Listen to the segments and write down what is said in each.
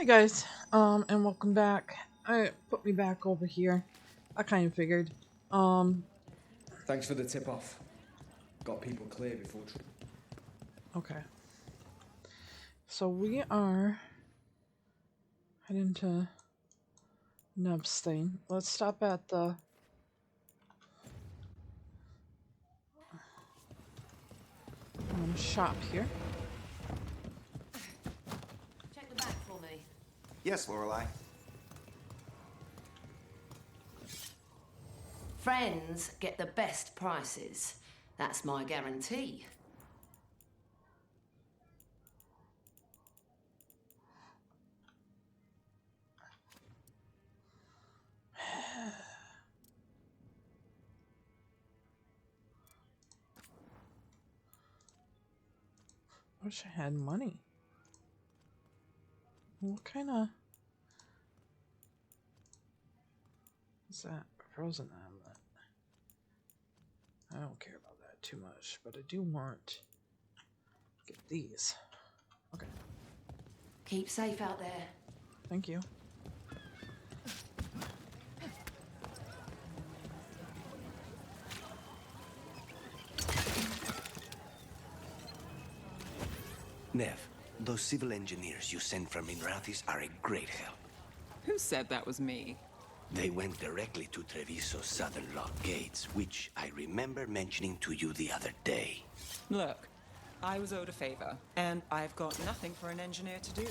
Guys, and welcome back. I put me back over here. I kind of figured. Thanks for the tip off. Got people clear before. Okay. So we are heading to Neve's thing. Let's stop at the shop here. Check the back for me. Yes, Lorelei. Friends get the best prices. That's my guarantee. Wish I had money. What kind of... What's that? Frozen omelet. I don't care about that too much, but I do want to get these. Okay. Keep safe out there. Thank you. Neve, those civil engineers you sent from Minrathis are a great help. Who said that was me? They went directly to Treviso's southern lock gates, which I remember mentioning to you the other day. Look, I was owed a favor, and I've got nothing for an engineer to do.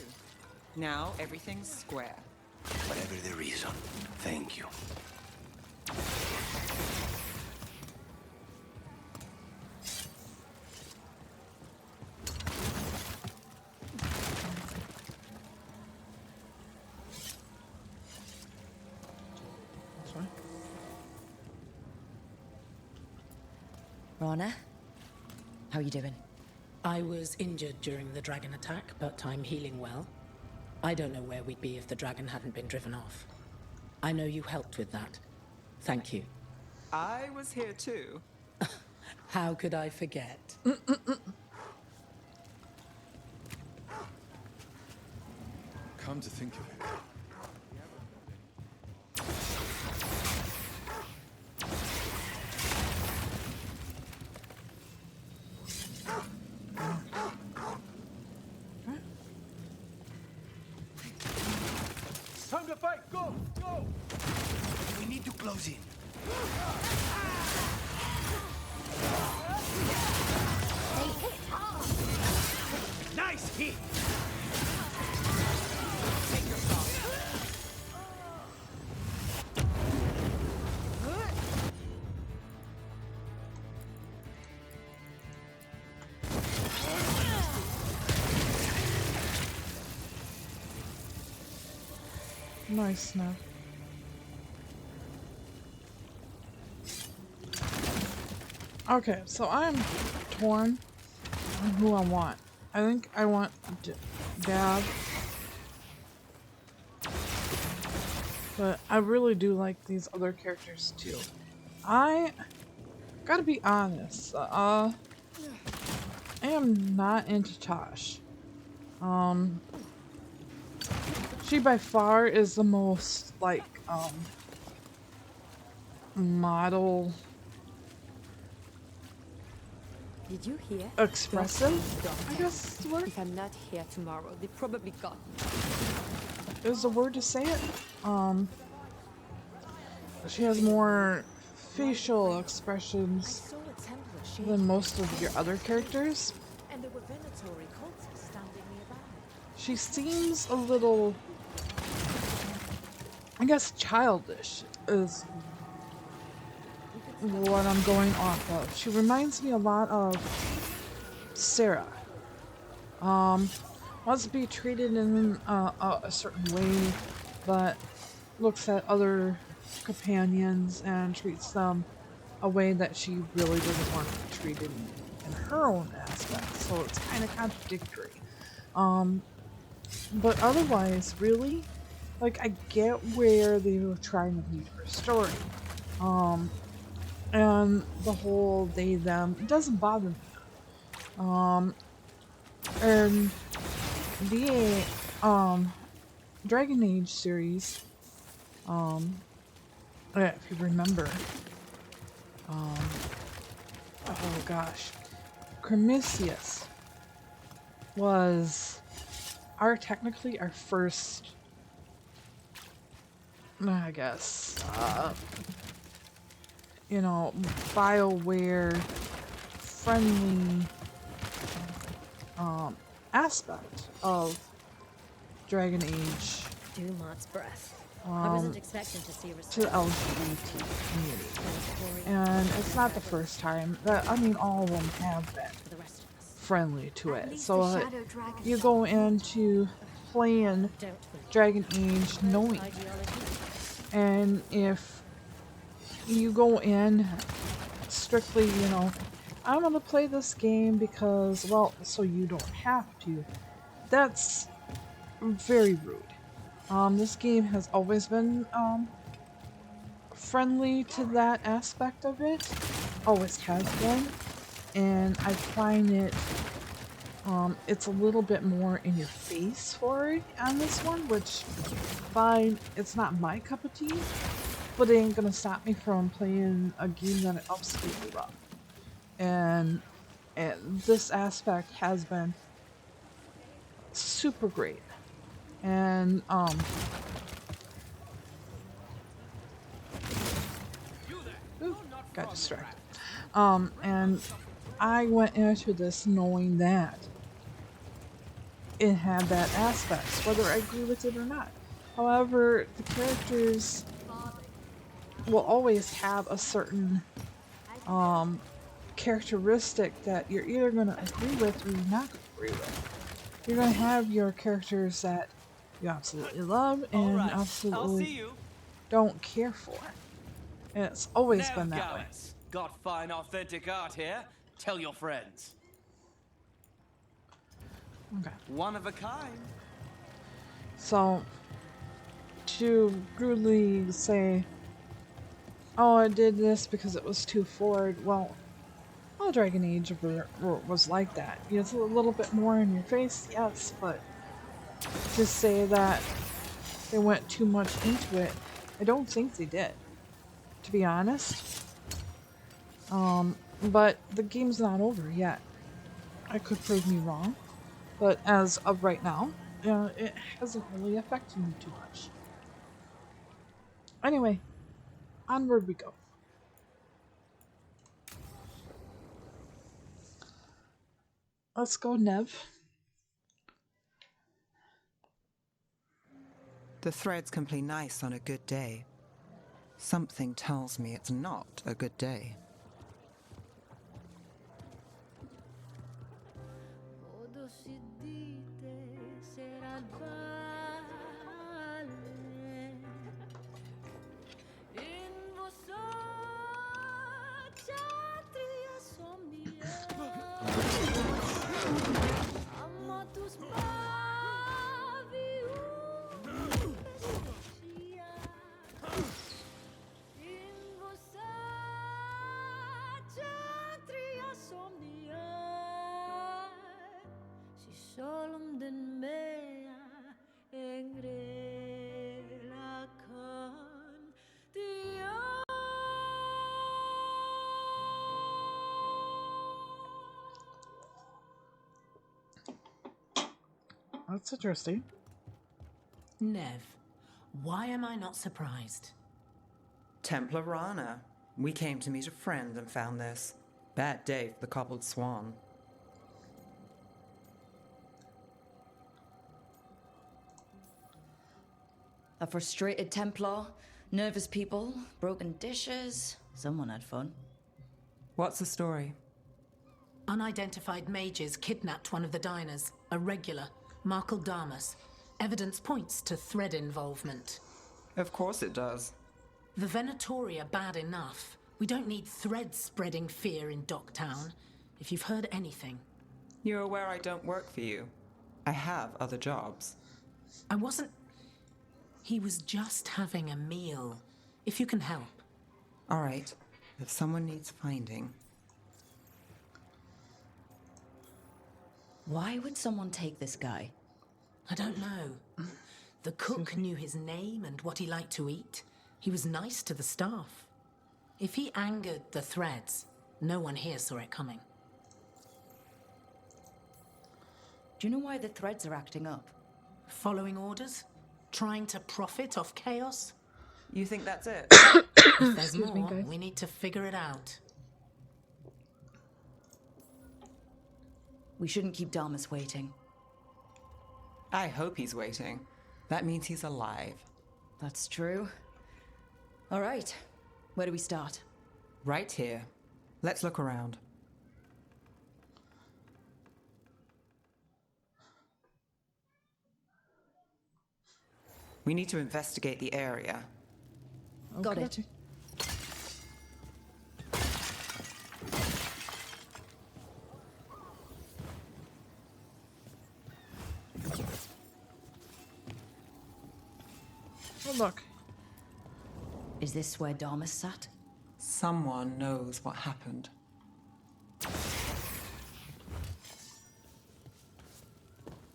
Now everything's square. Whatever the reason, thank you. Rana, how are you doing? I was injured during the dragon attack, but I'm healing well. I don't know where we'd be if the dragon hadn't been driven off. I know you helped with that. Thank you. I was here too. How could I forget? Come to think of it. Time to fight! Go! Go! We need to close in. They hit hard! Nice hit! Nice now. Okay, so I'm torn on who I want. I think I want Dab. But I really do like these other characters too. I gotta be honest. I am not into Tosh. She by far is the most like model Did you hear? expressive, I guess is the word. If I'm not here tomorrow, they probably got me. Is the word to say it. She has more facial expressions than most of your other characters. And there were Venatori cultists standing nearby. She seems a little, I guess, childish is what I'm going off of. She reminds me a lot of Sarah. Wants to be treated in a certain way, but looks at other companions and treats them a way that she really doesn't want to be treated in her own aspect. So it's kind of contradictory. But otherwise, really, like, I get where they were trying to lead her story. And the whole they, them, it doesn't bother me. And the Dragon Age series, if you remember, oh gosh, Cremisius was technically our first, I guess, you know, BioWare friendly aspect of Dragon Age Dumont's breath. I wasn't expecting to see to the LGBT community. And it's not the first time that, I mean, all of them have been for the rest of us. friendly to At it. least So the Shadow Dragon you go into playing Don't believe Dragon Age knowing, ideology. and if you go in strictly, you know, I'm gonna play this game because, well, so you don't have to, that's very rude. This game has always been friendly to that aspect of it, always has been, and I find it it's a little bit more in your face for it on this one, which fine, it's not my cup of tea, but it ain't gonna stop me from playing a game that upskilled you up. And this aspect has been super great. And ooh, got distracted. And I went into this knowing that it had that aspect, whether I agree with it or not. However, the characters will always have a certain characteristic that you're either going to agree with or you're not going to agree with. You're going to have your characters that you absolutely love and absolutely don't care for. And it's always been that way. Got fine authentic art here. Tell your friends. Okay. One of a kind. So, to rudely say, oh, I did this because it was too forward, well, all Dragon Age was like that. It's a little bit more in your face, yes, but to say that they went too much into it, I don't think they did, to be honest. But the game's not over yet. I could prove me wrong, but as of right now, it hasn't really affected me too much. Anyway, onward we go. Let's go, Neve. The threads can play nice on a good day. Something tells me it's not a good day. That's interesting. Neve, why am I not surprised? Templar Rana. We came to meet a friend and found this. Bad day for the cobbled swan. A frustrated Templar, nervous people, broken dishes. Someone had fun. What's the story? Unidentified mages kidnapped one of the diners, a regular, Markle Damas. Evidence points to thread involvement. Of course it does. The Venatori are bad enough. We don't need threads spreading fear in Docktown. If you've heard anything. You're aware I don't work for you. I have other jobs. I wasn't... He was just having a meal. If you can help. All right. If someone needs finding... Why would someone take this guy? I don't know. The cook knew his name and what he liked to eat. He was nice to the staff. If he angered the threads, no one here saw it coming. Do you know why the threads are acting up? Following orders? Trying to profit off chaos? You think that's it? If there's Excuse me, more, guys. we need to figure it out. We shouldn't keep Damas waiting. I hope he's waiting. That means he's alive. That's true. All right. Where do we start? Right here. Let's look around. We need to investigate the area. Got it. Oh, look. Is this where Damas sat? Someone knows what happened.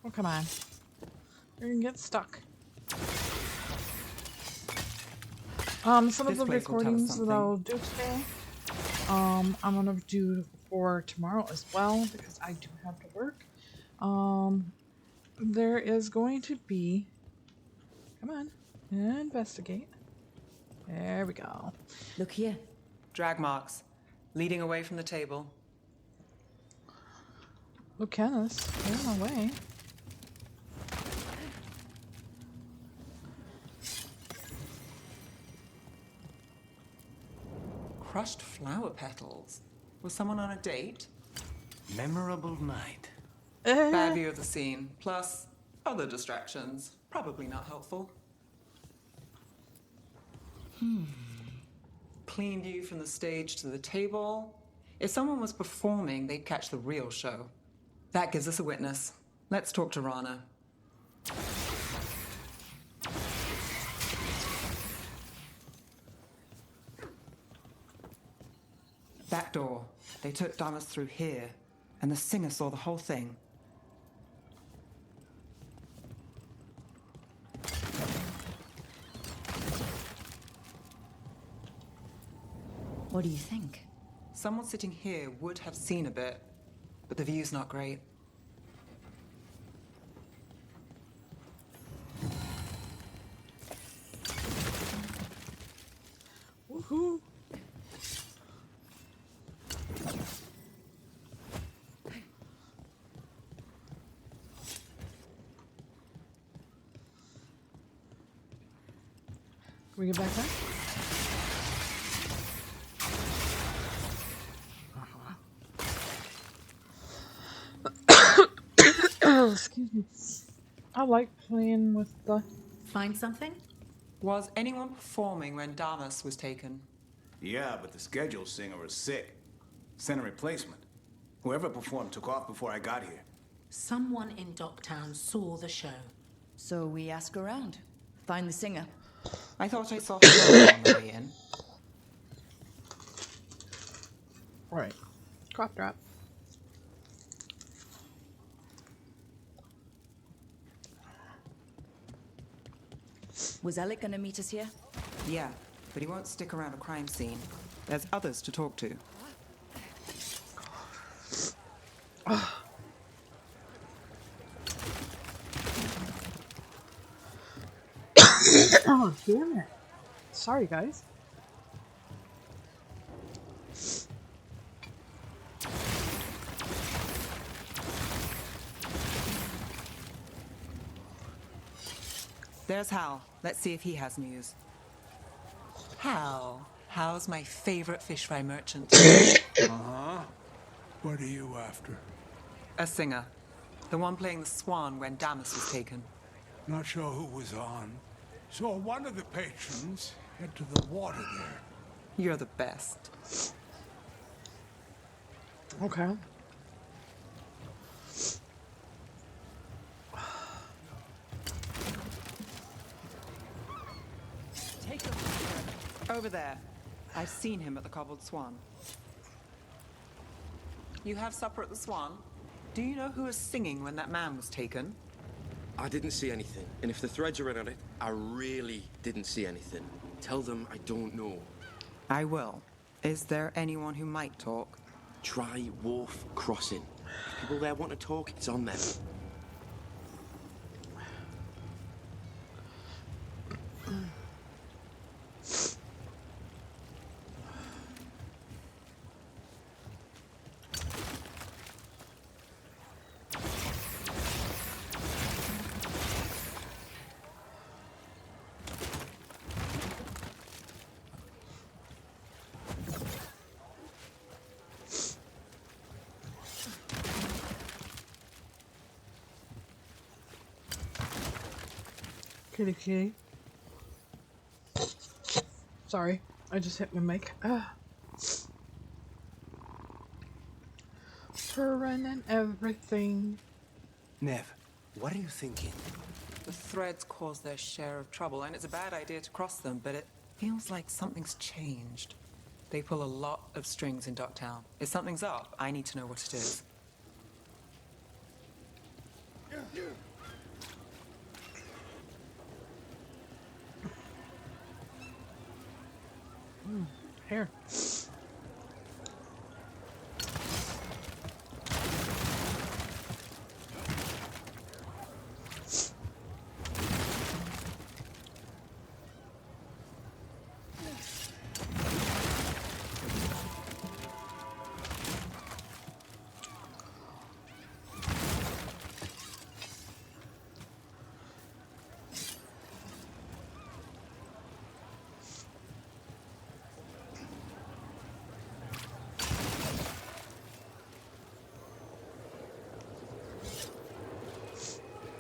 Oh, come on. You're gonna get stuck. Some of This the place will tell us recordings that I'll something. do today, I'm gonna do for tomorrow as well, because I do have to work. There is going to be... Come on. Investigate. There we go. Look here. Drag marks, leading away from the table. Look, Kenneth. Get away. Crushed flower petals. Was someone on a date? Memorable night. Bad view of the scene, plus other distractions. Probably not helpful. Clean view from the stage to the table. If someone was performing, they'd catch the real show. That gives us a witness. Let's talk to Rana. Back door. They took Damas through here, and the singer saw the whole thing. What do you think? Someone sitting here would have seen a bit, but the view's not great. Woohoo! Can we get back there? Excuse me. I like playing with the... Find something? Was anyone performing when Damas was taken? Yeah, but the scheduled singer was sick. Sent a replacement. Whoever performed took off before I got here. Someone in Docktown saw the show. So we ask around. Find the singer. I thought I saw her on the way in. Right. Cough drop. Was Alec gonna meet us here? Yeah, but he won't stick around a crime scene. There's others to talk to. Oh, damn it. Sorry, guys. There's Hal. Let's see if he has news. Hal. Hal's my favorite fish fry merchant. Uh-huh. What are you after? A singer. The one playing the swan when Damas was taken. Not sure who was on. Saw one of the patrons head to the water there. You're the best. Okay. Take a over there. I've seen him at the Cobbled Swan. You have supper at the Swan? Do you know who was singing when that man was taken? I didn't see anything. And if the threads are in on it, I really didn't see anything. Tell them I don't know. I will. Is there anyone who might talk? Try Wharf Crossing. If people there want to talk, it's on them. Kitty kitty. Sorry, I just hit my mic. Purring and everything. Neve, what are you thinking? The threads cause their share of trouble, and it's a bad idea to cross them, but it feels like something's changed. They pull a lot of strings in Docktown. If something's up, I need to know what it is. Here.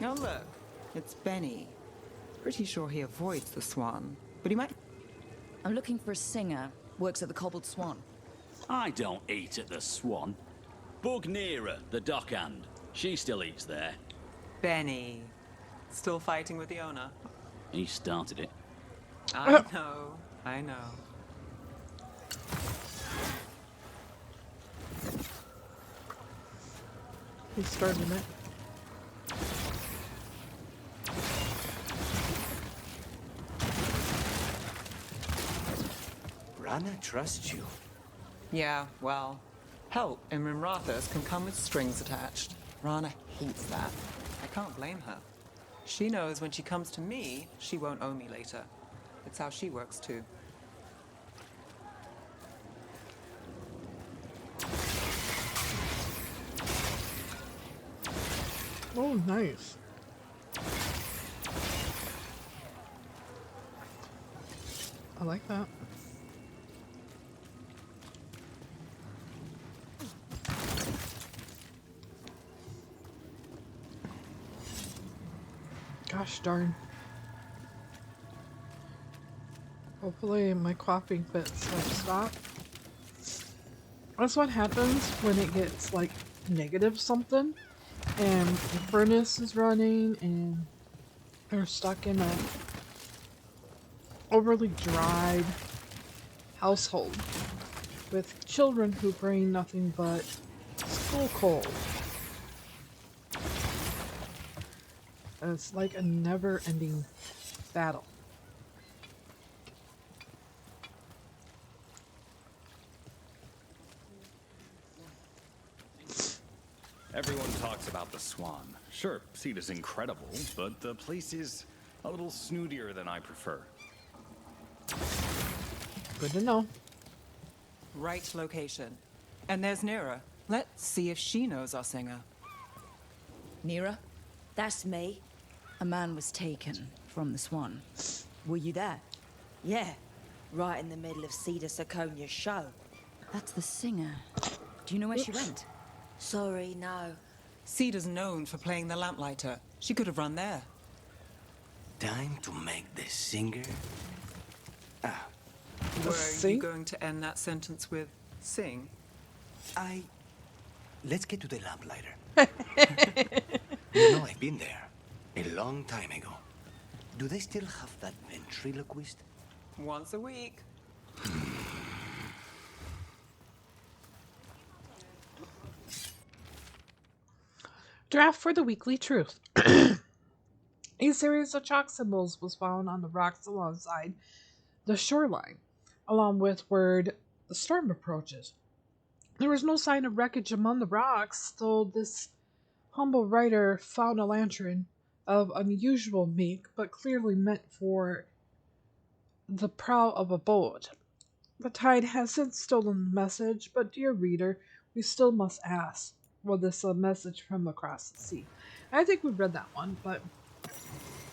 Oh, look. It's Benny. Pretty sure he avoids the swan, but he might... I'm looking for a singer. Works at the Cobbled Swan. I don't eat at the Swan. Bug Nera, the dockhand. She still eats there. Benny. Still fighting with the owner? He started it. I know. I know. He started it. Rana trusts you. Yeah, well, help in Rimrathas can come with strings attached. Rana hates that. I can't blame her. She knows when she comes to me, she won't owe me later. It's how she works too. Oh, nice. I like that. Gosh darn. Hopefully my coughing fits have stopped. That's what happens when it gets like negative something and the furnace is running and they're stuck in a overly dried household with children who bring nothing but school cold. It's like a never-ending battle. Everyone talks about the Swan. Sure, seat is incredible, but the place is a little snootier than I prefer. Good to know. Right location. And there's Nera. Let's see if she knows our singer. Nera? That's me. A man was taken from the Swan. Were you there? Yeah. Right in the middle of Cedar Siconia's show. That's the singer. Do you know where she went? Sorry, no. Cedar's known for playing the lamplighter. She could have run there. Time to make the singer. Were you going to end that sentence with sing? Let's get to the lamplighter. You know, I've been there. A long time ago. Do they still have that ventriloquist? Once a week. Draft for the Weekly Truth. A series of chalk symbols was found on the rocks alongside the shoreline, along with word the storm approaches. There was no sign of wreckage among the rocks, though this humble writer found a lantern of unusual make, but clearly meant for the prow of a boat. The tide has since stolen the message, but dear reader, we still must ask, was this a message from across the sea? I think we've read that one, but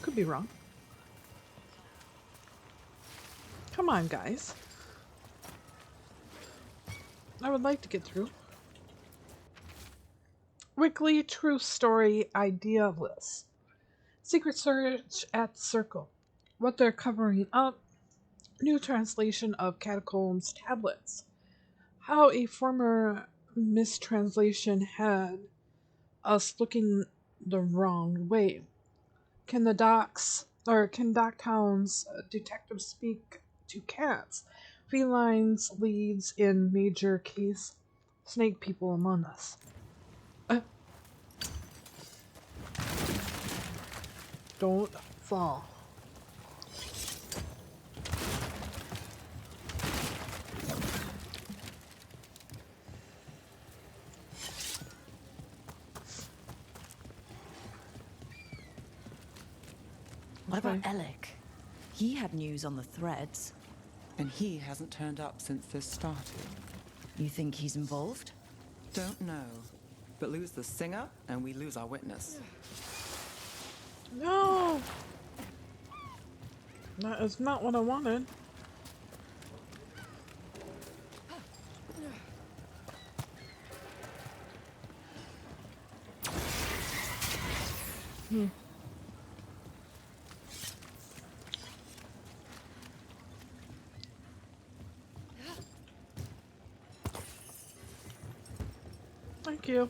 could be wrong. Come on, guys. I would like to get through. Weekly True Story Idea List. Secret Search at the Circle. What they're covering up. New translation of Catacombs tablets. How a former mistranslation had us looking the wrong way. Can Docktown's detectives speak to cats? Felines leads in major case. Snake people among us. Don't fall. What about Alec? He had news on the threads. And he hasn't turned up since this started. You think he's involved? Don't know. But lose the singer, and we lose our witness. No! That is not what I wanted. Thank you.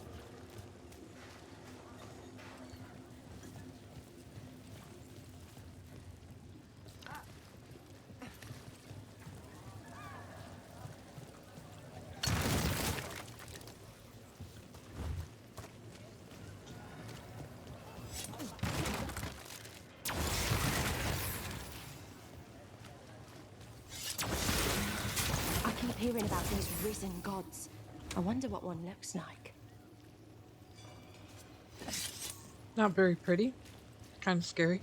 I keep hearing about these risen gods. I wonder what one looks like. Not very pretty. Kind of scary.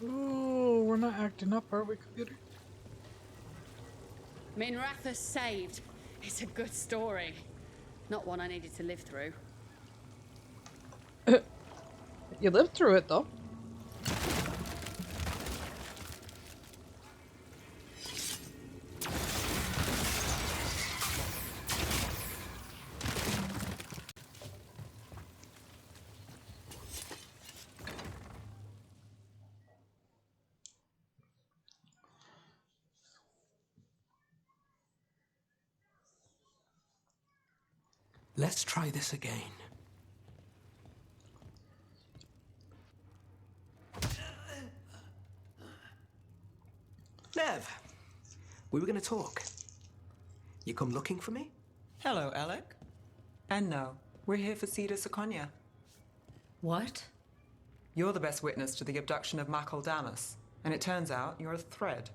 Oh, we're not acting up, are we, computer? Minratha's saved. It's a good story. Not one I needed to live through. You lived through it, though. Let's try this again. Neve, we were going to talk. You come looking for me? Hello, Alec. And no, we're here for Cedar Seconia. What? You're the best witness to the abduction of Makal Damas, and it turns out you're a thread.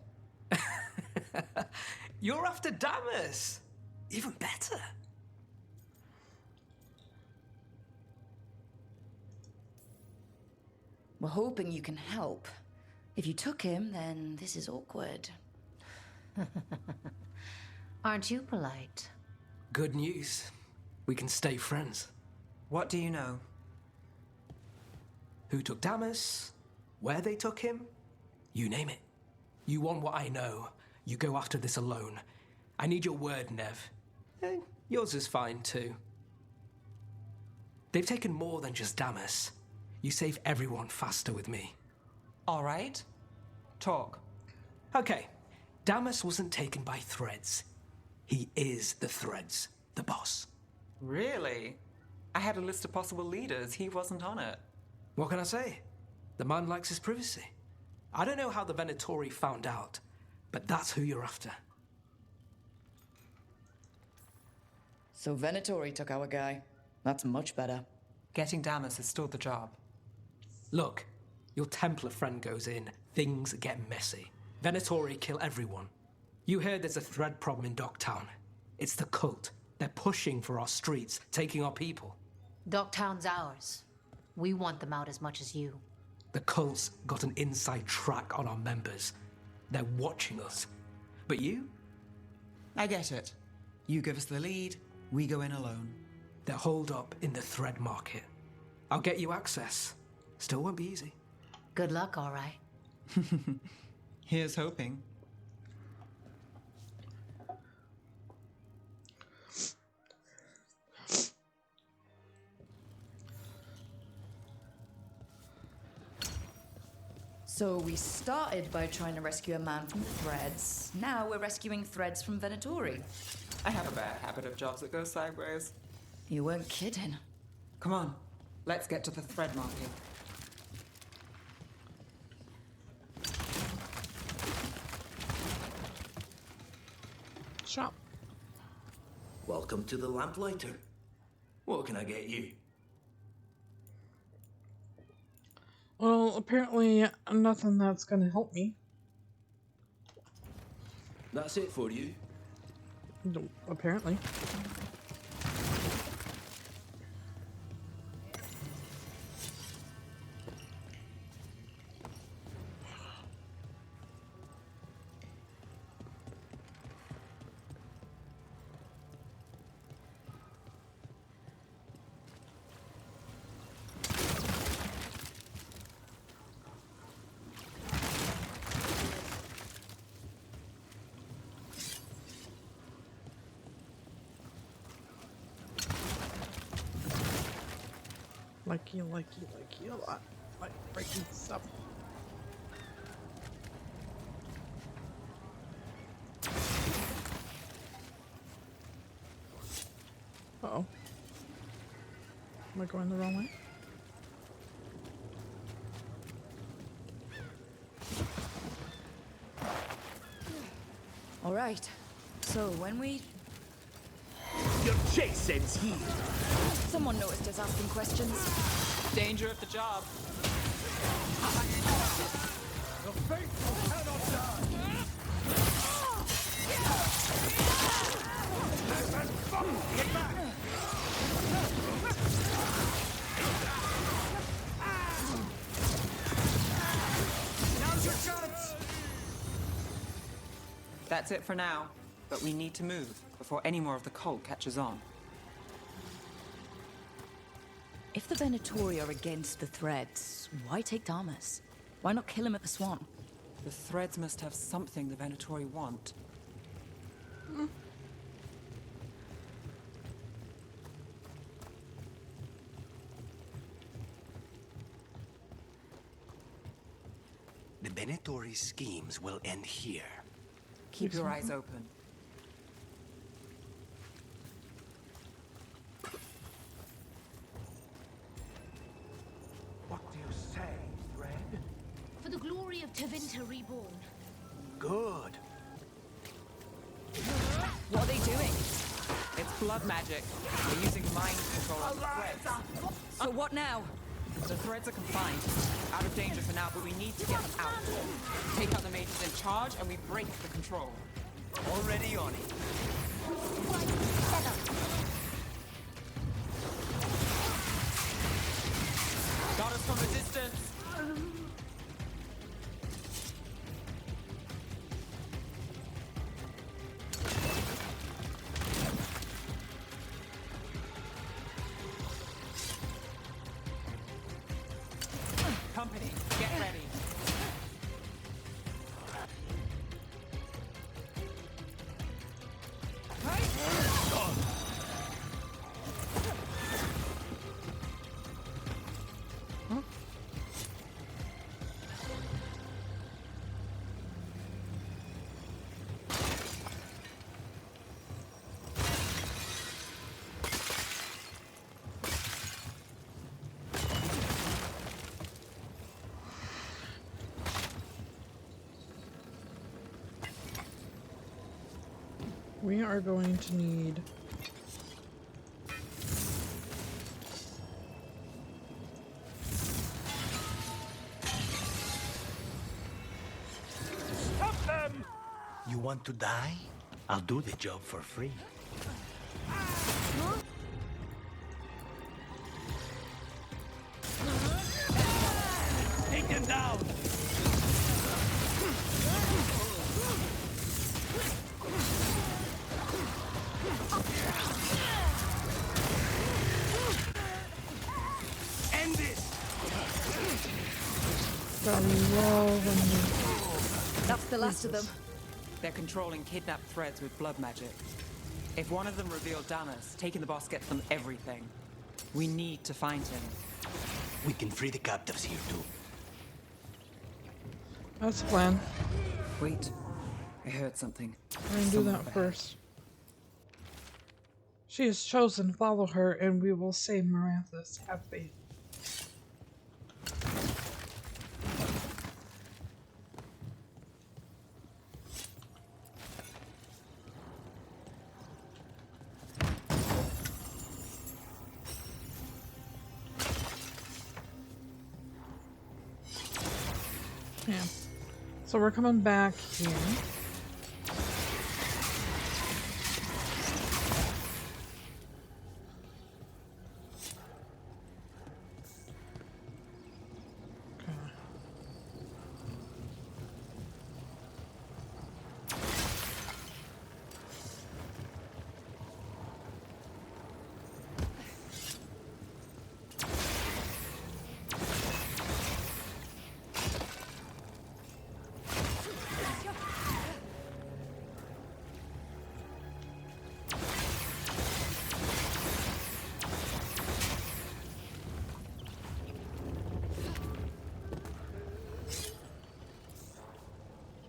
You're after Damas! Even better. We're hoping you can help. If you took him, then this is awkward. Aren't you polite? Good news. We can stay friends. What do you know? Who took Damas? Where they took him? You name it. You want what I know. You go after this alone. I need your word, Neve. Yours is fine, too. They've taken more than just Damas. You save everyone faster with me. All right. Talk. Okay. Damas wasn't taken by threads. He is the threads, the boss. Really? I had a list of possible leaders. He wasn't on it. What can I say? The man likes his privacy. I don't know how the Venatori found out, but that's who you're after. So Venatori took our guy. That's much better. Getting Damas is still the job. Look, your Templar friend goes in, things get messy. Venatori kill everyone. You heard there's a thread problem in Docktown. It's the cult. They're pushing for our streets, taking our people. Docktown's ours. We want them out as much as you. The cult's got an inside track on our members. They're watching us. But you? I get it. You give us the lead, we go in alone. They're holed up in the thread market. I'll get you access. Still won't be easy. Good luck, all right. Here's hoping. So we started by trying to rescue a man from the threads. Now we're rescuing threads from Venatori. I have a bad habit of jobs that go sideways. You weren't kidding. Come on, let's get to the thread market. Shop. Welcome to the Lamplighter. What can I get you? Well, apparently nothing that's gonna help me. That's it for you? No, apparently. Like you a lot. Like breaking stuff. Uh-oh. Am I going the wrong way? All right. So when we... Your chase ends here. Someone noticed us asking questions. Danger of the job. The faithful cannot die. Get back! Now's your chance! That's it for now, but we need to move before any more of the cult catches on. If the Venatori are against the threads, why take Damas? Why not kill him at the Swan? The threads must have something the Venatori want. The Venatori schemes will end here. Keep your eyes open. What do you say, Thread? For the glory of Tevinter Reborn. Good. What are they doing? It's blood magic. They're using mind control of the threads. So what now? The threads are confined. Out of danger for now, but we need to get them out. Take out the mages in charge and we break the control. Already on it. Got us from a distance. Company, get ready. We are going to need want to die? I'll do the job for free. Take him down! End this! That's the last of them. They're controlling kidnapped threads with blood magic. If one of them revealed Damas, taking the boss gets them everything. We need to find him. We can free the captives here too. That's the plan. Wait, I heard something. We're gonna do that first. She has chosen. Follow her, and we will save Maranthus. Have faith. Yeah. So we're coming back here.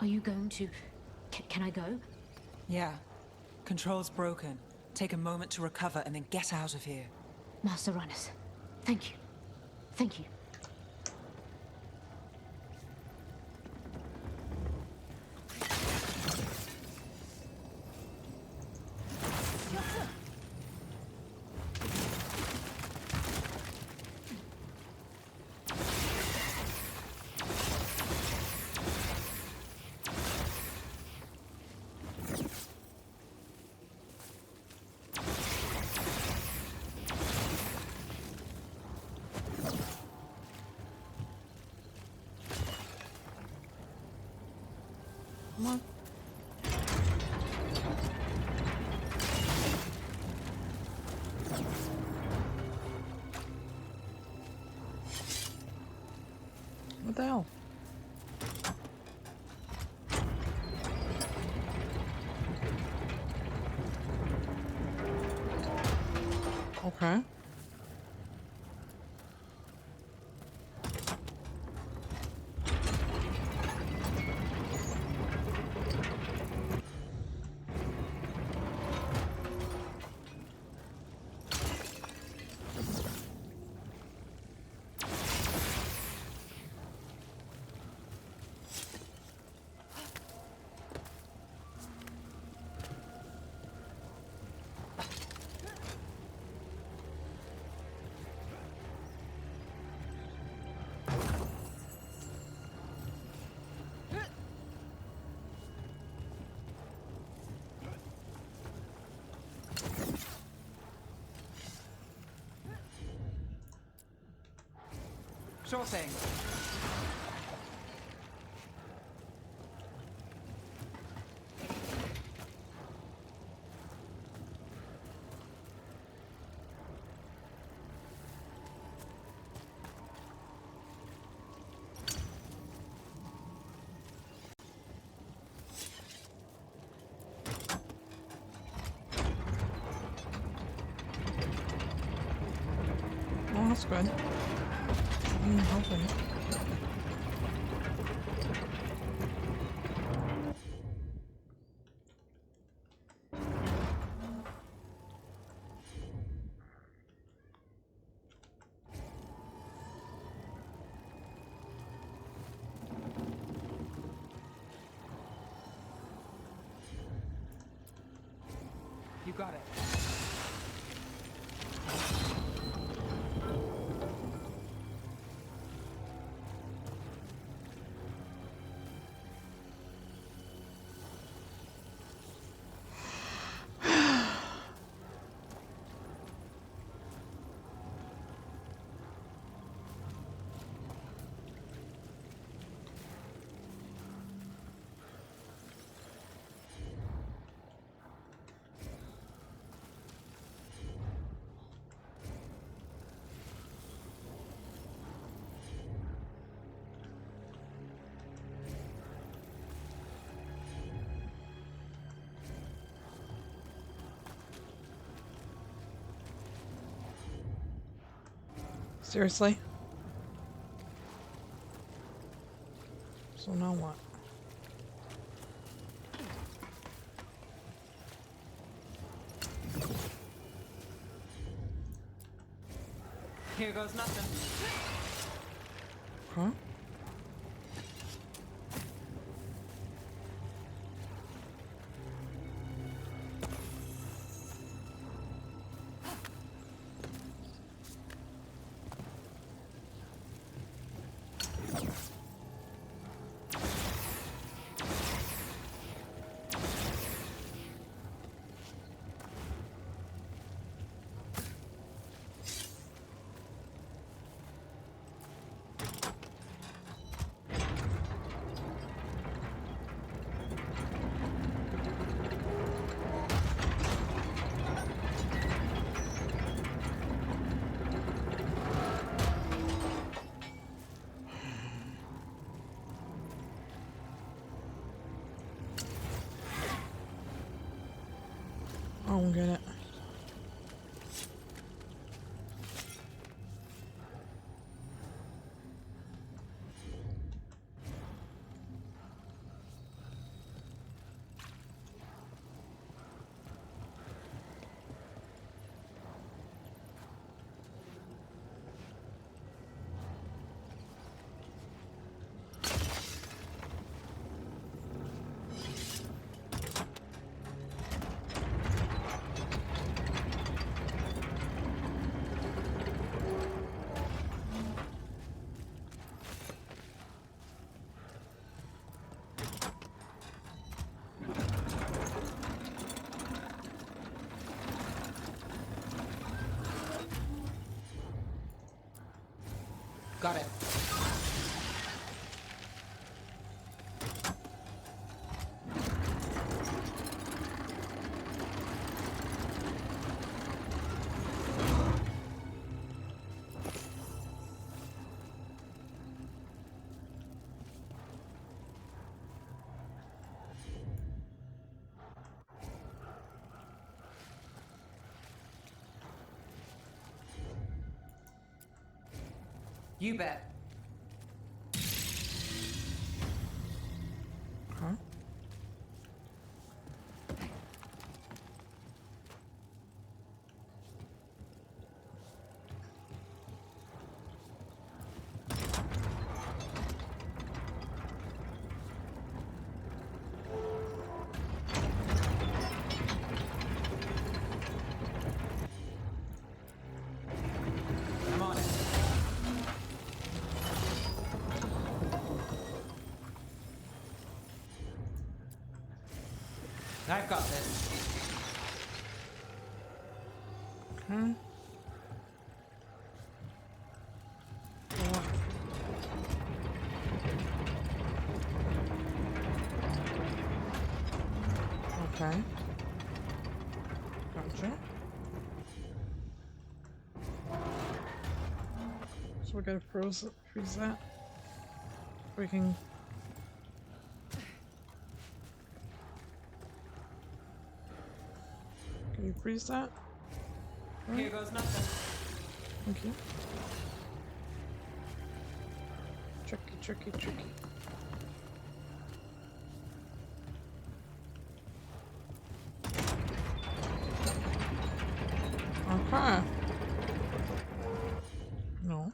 Are you going to... Can I go? Yeah. Control's broken. Take a moment to recover and then get out of here. Master Runners, thank you. Thank you. Come on. What the hell? Okay. Sure thing. Oh, that's good. Hopefully. You got it. Seriously? So now what? Here goes nothing. Huh? I don't get it. Got it. You bet. Huh? I'm on it. I've got this. Okay. Okay. Gotcha. So we gotta freeze that. We can. Can you freeze that? Here goes nothing. Thank you. Tricky, tricky, tricky. Okay. No.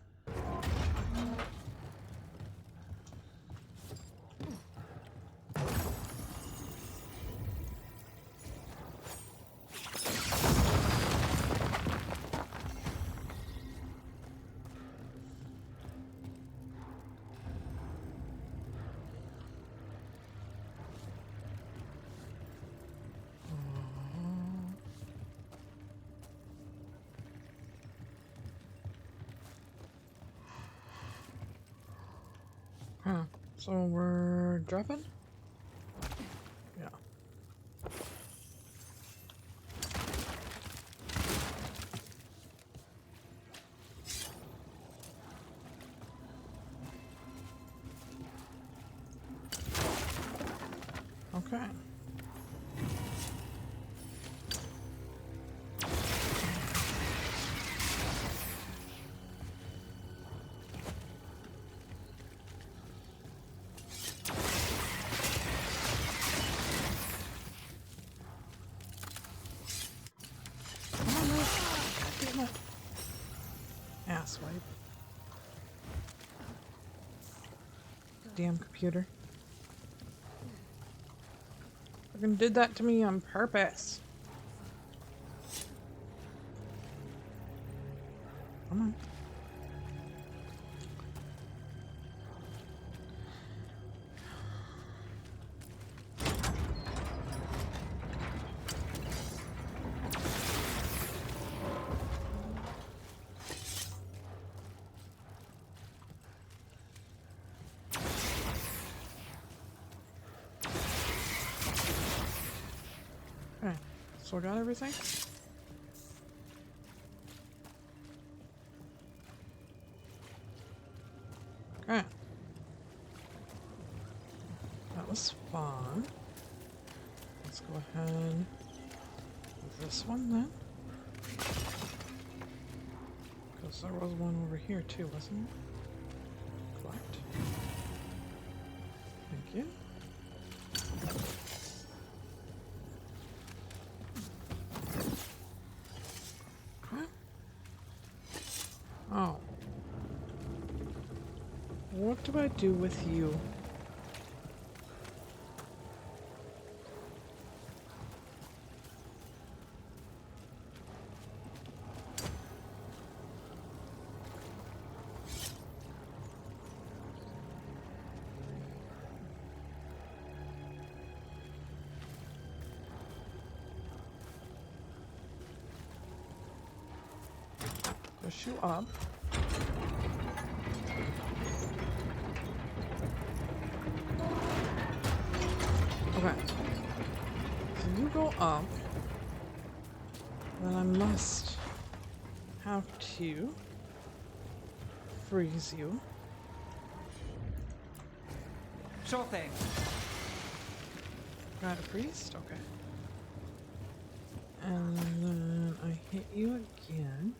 Huh. So we're dropping? Yeah. Okay. asswipe. Damn computer. Fucking did that to me on purpose. Come on. Okay, sort out everything. Okay. That was fun. Let's go ahead with this one then. Because there was one over here too, wasn't there? Collect. Thank you. Okay. Oh. What do I do with you? Push you up. Okay. So you go up. Then I must have to freeze you. Sure thing. Got it freezed? Okay. And then I hit you again.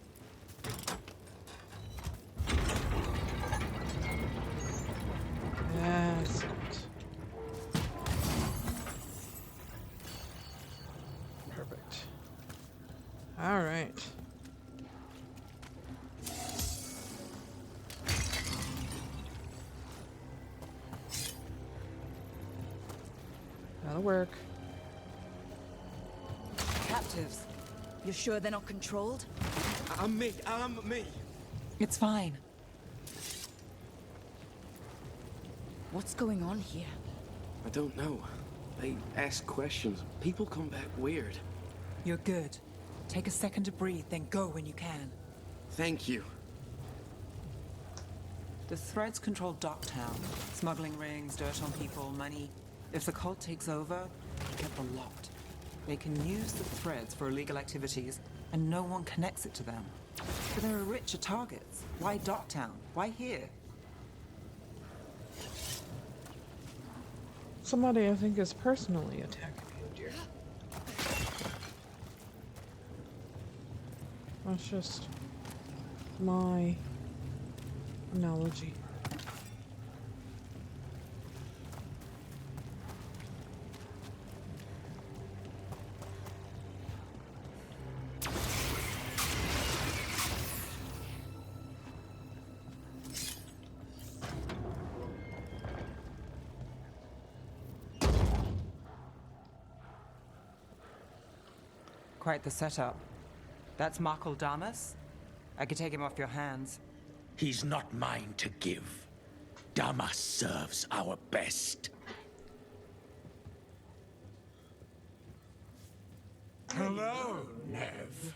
That's it. Perfect. All right. That'll work. Captives. You're sure they're not controlled? I'm me. It's fine. What's going on here? I don't know. They ask questions. People come back weird. You're good. Take a second to breathe, then go when you can. Thank you. The Threads control Docktown. Smuggling rings, dirt on people, money. If the cult takes over, they get the lot. They can use the Threads for illegal activities, and no one connects it to them. But there are richer targets. Why Docktown? Why here? Somebody I think is personally attacking you, dear. That's just my analogy. Quite the setup. That's Markle Damas? I could take him off your hands. He's not mine to give. Damas serves our best. Hello, Neve.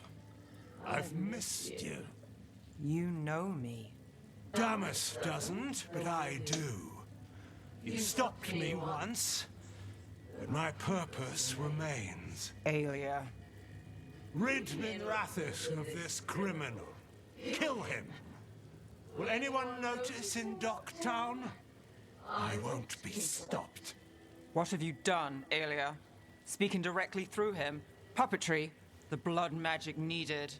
I've missed you. You know me. Damas doesn't, but I do. You stopped me once, but my purpose remains. Aelia. Rid Minrathis of this criminal. Kill him. Will anyone notice in Docktown? I won't be stopped. What have you done, Aelia? Speaking directly through him? Puppetry? The blood magic needed?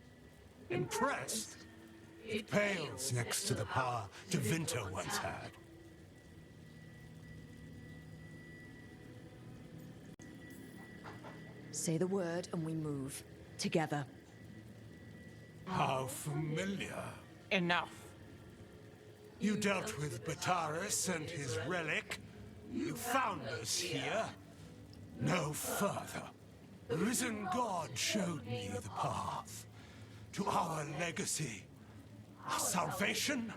Impressed? It pales next to the power Devinter once had. Say the word and we move. Together. How familiar. Enough. You dealt with Bataris and his relic. You found us here. No further. The risen God showed me the path to our legacy, our salvation.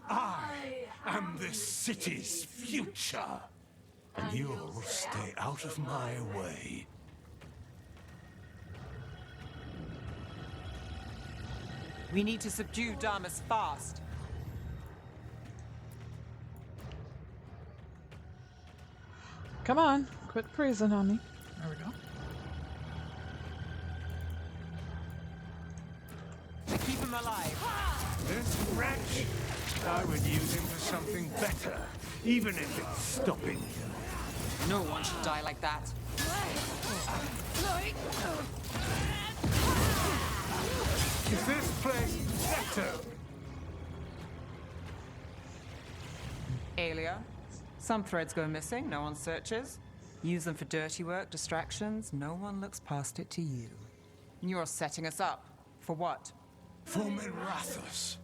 I am this city's future, and you'll stay out of my way. We need to subdue Damas fast. Come on, quit freezing on me. There we go. To keep him alive. This wretch, I would use him for something better, even if it's stopping you. No one should die like that. Is this place better? Alia, some threads go missing, no one searches. Use them for dirty work, distractions, no one looks past it to you. You're setting us up. For what? For Minrathous.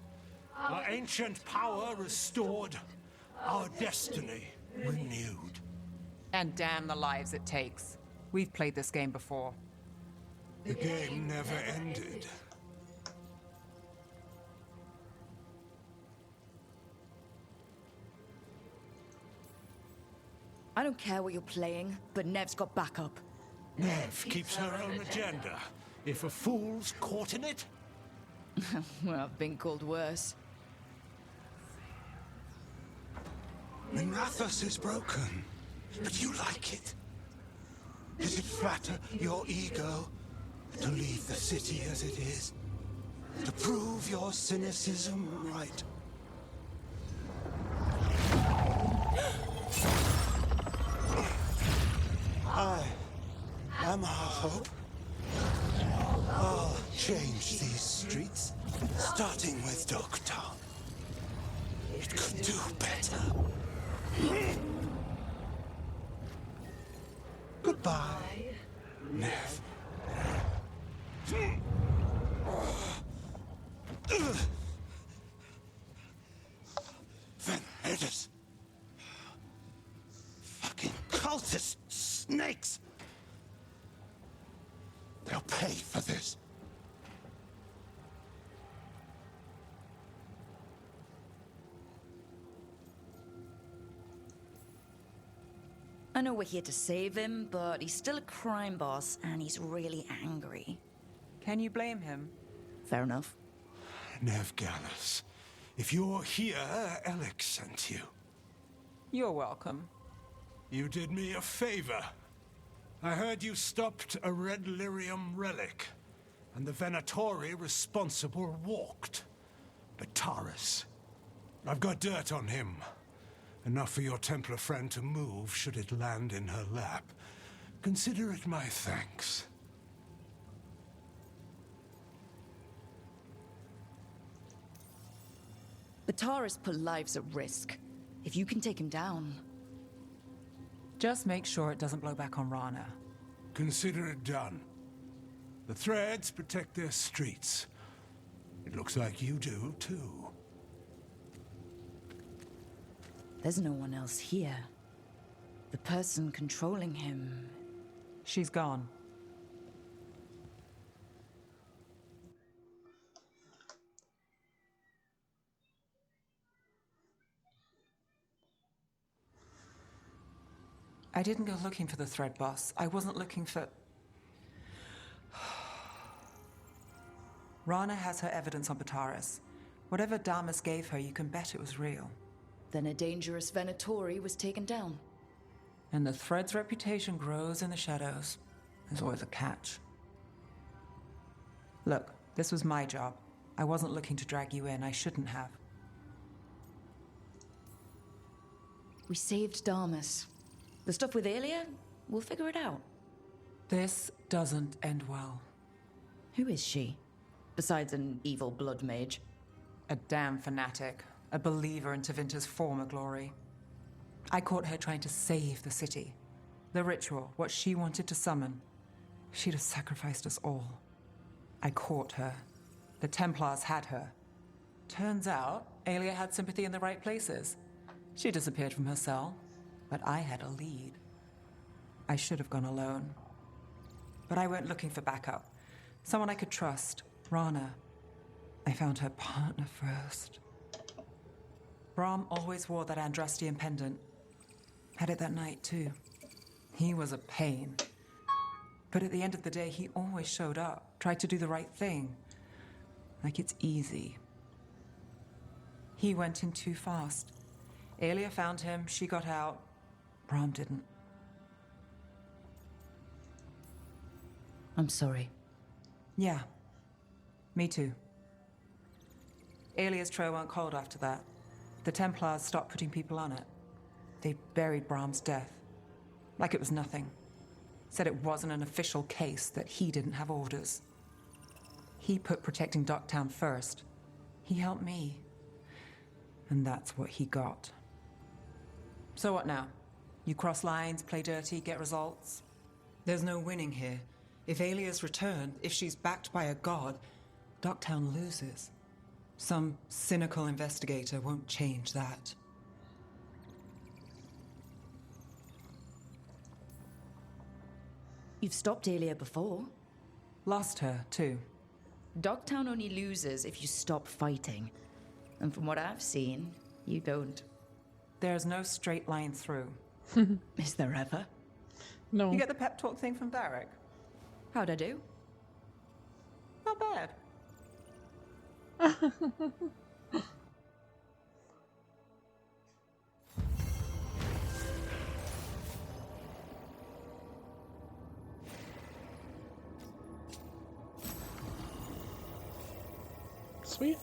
Our ancient power restored, our destiny renewed. And damn the lives it takes. We've played this game before. The game never ended. I don't care what you're playing, but Nev's got backup. Neve keeps her own agenda. If a fool's caught in it... Well, I've been called worse. Minrathous is broken, but you like it. Does it flatter your ego to leave the city as it is? To prove your cynicism right? I am our hope. I'll change these streets, starting with Dogtown. It could do better. Goodbye, Neve. Venedis. Fucking cultist snakes. They'll pay for this. I know we're here to save him, but he's still a crime boss, and he's really angry. Can you blame him? Fair enough. Neve Gallus, if you're here, Alec sent you. You're welcome. You did me a favor. I heard you stopped a red lyrium relic, and the Venatori responsible walked. Bataris. I've got dirt on him. Enough for your Templar friend to move should it land in her lap. Consider it my thanks. Bataris put lives at risk. If you can take him down... Just make sure it doesn't blow back on Rana. Consider it done. The Threads protect their streets. It looks like you do, too. There's no one else here. The person controlling him... She's gone. I didn't go looking for the Thread Boss. I wasn't looking for... Rana has her evidence on Bataris. Whatever Damas gave her, you can bet it was real. Then a dangerous Venatori was taken down. And the Thread's reputation grows in the shadows. There's always a catch. Look, this was my job. I wasn't looking to drag you in. I shouldn't have. We saved Damas. The stuff with Alia, we'll figure it out. This doesn't end well. Who is she? Besides an evil blood mage. A damn fanatic. A believer in Tevinter's former glory. I caught her trying to save the city. The ritual, what she wanted to summon. She'd have sacrificed us all. I caught her. The Templars had her. Turns out, Aelia had sympathy in the right places. She disappeared from her cell, but I had a lead. I should have gone alone. But I went looking for backup. Someone I could trust, Rana. I found her partner first. Brahm always wore that Andrastian pendant. Had it that night, too. He was a pain. But at the end of the day, he always showed up, tried to do the right thing. Like it's easy. He went in too fast. Aelia found him, she got out. Brahm didn't. I'm sorry. Yeah. Me too. Aelia's trail went cold after that. The Templars stopped putting people on it. They buried Brahm's death. Like it was nothing. Said it wasn't an official case, that he didn't have orders. He put protecting Docktown first. He helped me. And that's what he got. So what now? You cross lines, play dirty, get results? There's no winning here. If Aelia's returned, if she's backed by a god, Docktown loses. Some cynical investigator won't change that. You've stopped Aelia before. Lost her, too. Dogtown only loses if you stop fighting. And from what I've seen, you don't. There's no straight line through. Is there ever? No. You get the pep talk thing from Varric? How'd I do? Not bad. Sweet.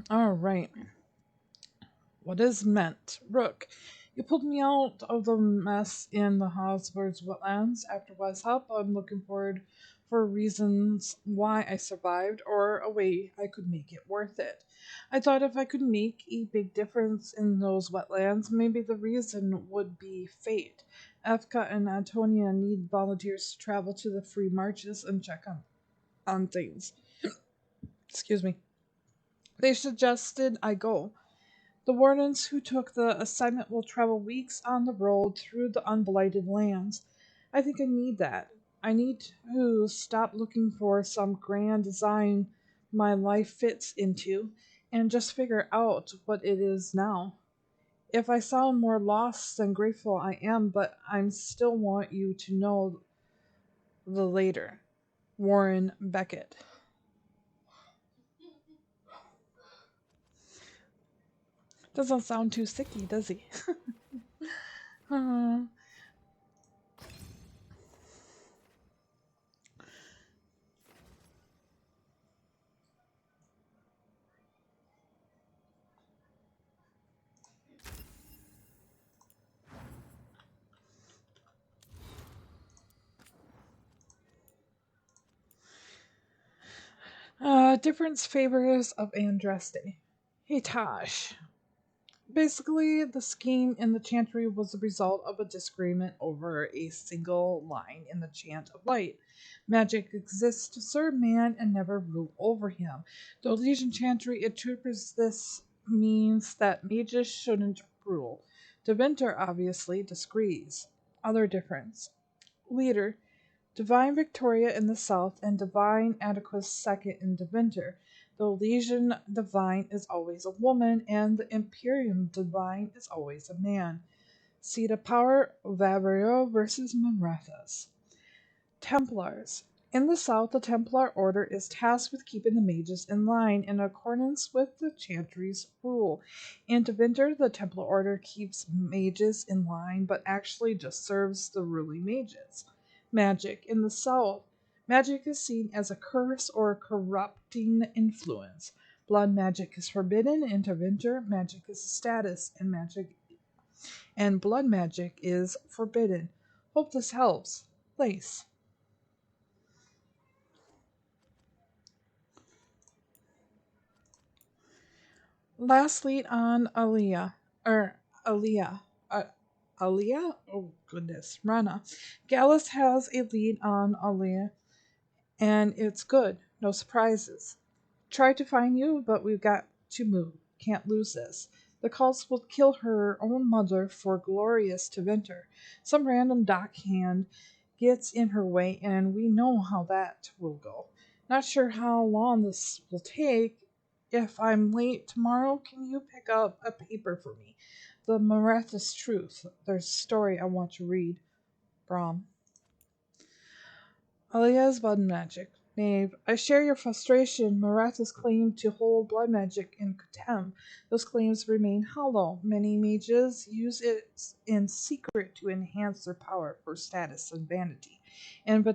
All right. What is meant? Rook, you pulled me out of the mess in the Hosford's wetlands after Wes help. I'm looking forward for reasons why I survived or a way I could make it worth it. I thought if I could make a big difference in those wetlands, maybe the reason would be fate. Efka and Antonia need volunteers to travel to the free marches and check on things. Excuse me. They suggested I go. The wardens who took the assignment will travel weeks on the road through the unblighted lands. I think I need that. I need to stop looking for some grand design my life fits into and just figure out what it is now. If I sound more lost than grateful, I am, but I still want you to know the later. Warren Beckett. Doesn't sound too sicky, does he? Difference favors of Andraste. Hey Tosh. Basically, the scheme in the chantry was the result of a disagreement over a single line in the Chant of Light. Magic exists to serve man and never rule over him. The Elysian chantry interprets this means that mages shouldn't rule. Deventer obviously disagrees. Other difference. Leader. Divine Victoria in the south and Divine Atticus second in Deventer. The Elysian Divine is always a woman, and the Imperium Divine is always a man. Seat of Power, Vavario versus Manrathas. Templars. In the south, the Templar Order is tasked with keeping the mages in line in accordance with the Chantry's rule. In Deventer, the Templar Order keeps mages in line, but actually just serves the ruling mages. Magic. In the south, magic is seen as a curse or a corrupting influence. Blood magic is forbidden. In Deventer, magic is a status, and blood magic is forbidden. Hope this helps. Lace. Lastly, on Aaliyah. Alia? Oh, goodness. Rana. Gallus has a lead on Alia, and it's good. No surprises. Tried to find you, but we've got to move. Can't lose this. The cults will kill her own mother for glorious to Venter. Some random dockhand gets in her way, and we know how that will go. Not sure how long this will take. If I'm late tomorrow, can you pick up a paper for me? The Marathas Truth. There's a story I want to read. Brom. Alia's blood magic. Neve, I share your frustration. Marathas claim to hold blood magic in contempt. Those claims remain hollow. Many mages use it in secret to enhance their power for status and vanity, and the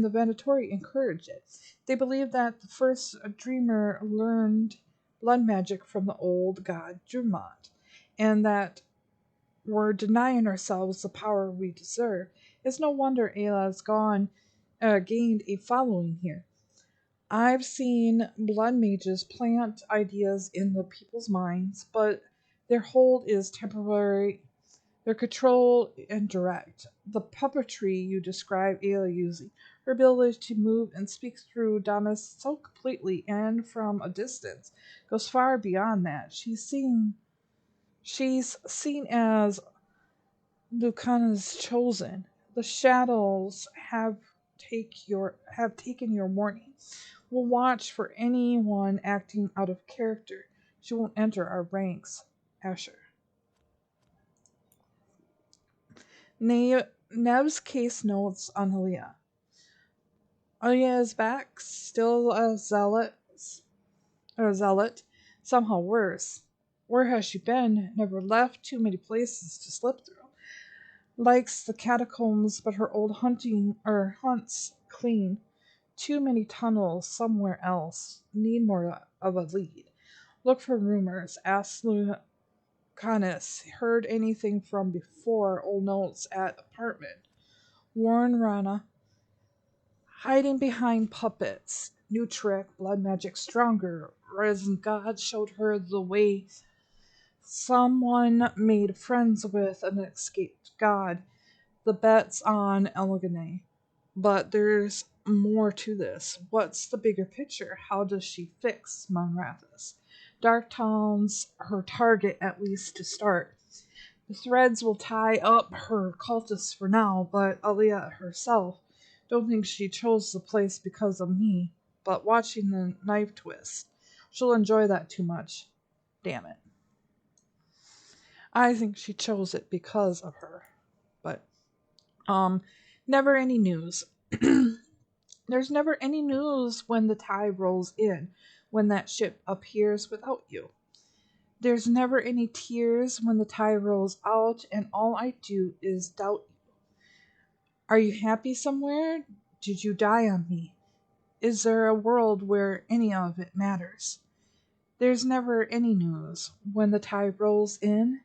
Venatori encourage it. They believe that the first dreamer learned blood magic from the old god Drummond, and that we're denying ourselves the power we deserve. It's no wonder Ayla's gained a following here. I've seen blood mages plant ideas in the people's minds, but their hold is temporary, their control indirect. The puppetry you describe Ayla using, her ability to move and speak through Damas so completely and from a distance, goes far beyond that. She's seen as Lucana's chosen. The shadows have taken your warning. We'll watch for anyone acting out of character. She won't enter our ranks. Asher. Nev's case notes on Alia. Alia is back, still a zealot, somehow worse. Where has she been? Never left. Too many places to slip through. Likes the catacombs, but her old hunts clean. Too many tunnels somewhere else. Need more of a lead. Look for rumors. Ask Lucanus. Heard anything from before. Old notes at apartment. Warn Rana. Hiding behind puppets. New trick. Blood magic stronger. Risen God showed her the way. Someone made friends with an escaped god. The bet's on Elegane. But there's more to this. What's the bigger picture? How does she fix Monrathis? Darktown's her target, at least to start. The threads will tie up her cultists for now, but Alia herself, don't think she chose the place because of me, but watching the knife twist. She'll enjoy that too much. Damn it. I think she chose it because of her. But, never any news. There's never any news when the tide rolls in, when that ship appears without you. There's never any tears when the tide rolls out, and all I do is doubt you. Are you happy somewhere? Did you die on me? Is there a world where any of it matters? There's never any news when the tide rolls in,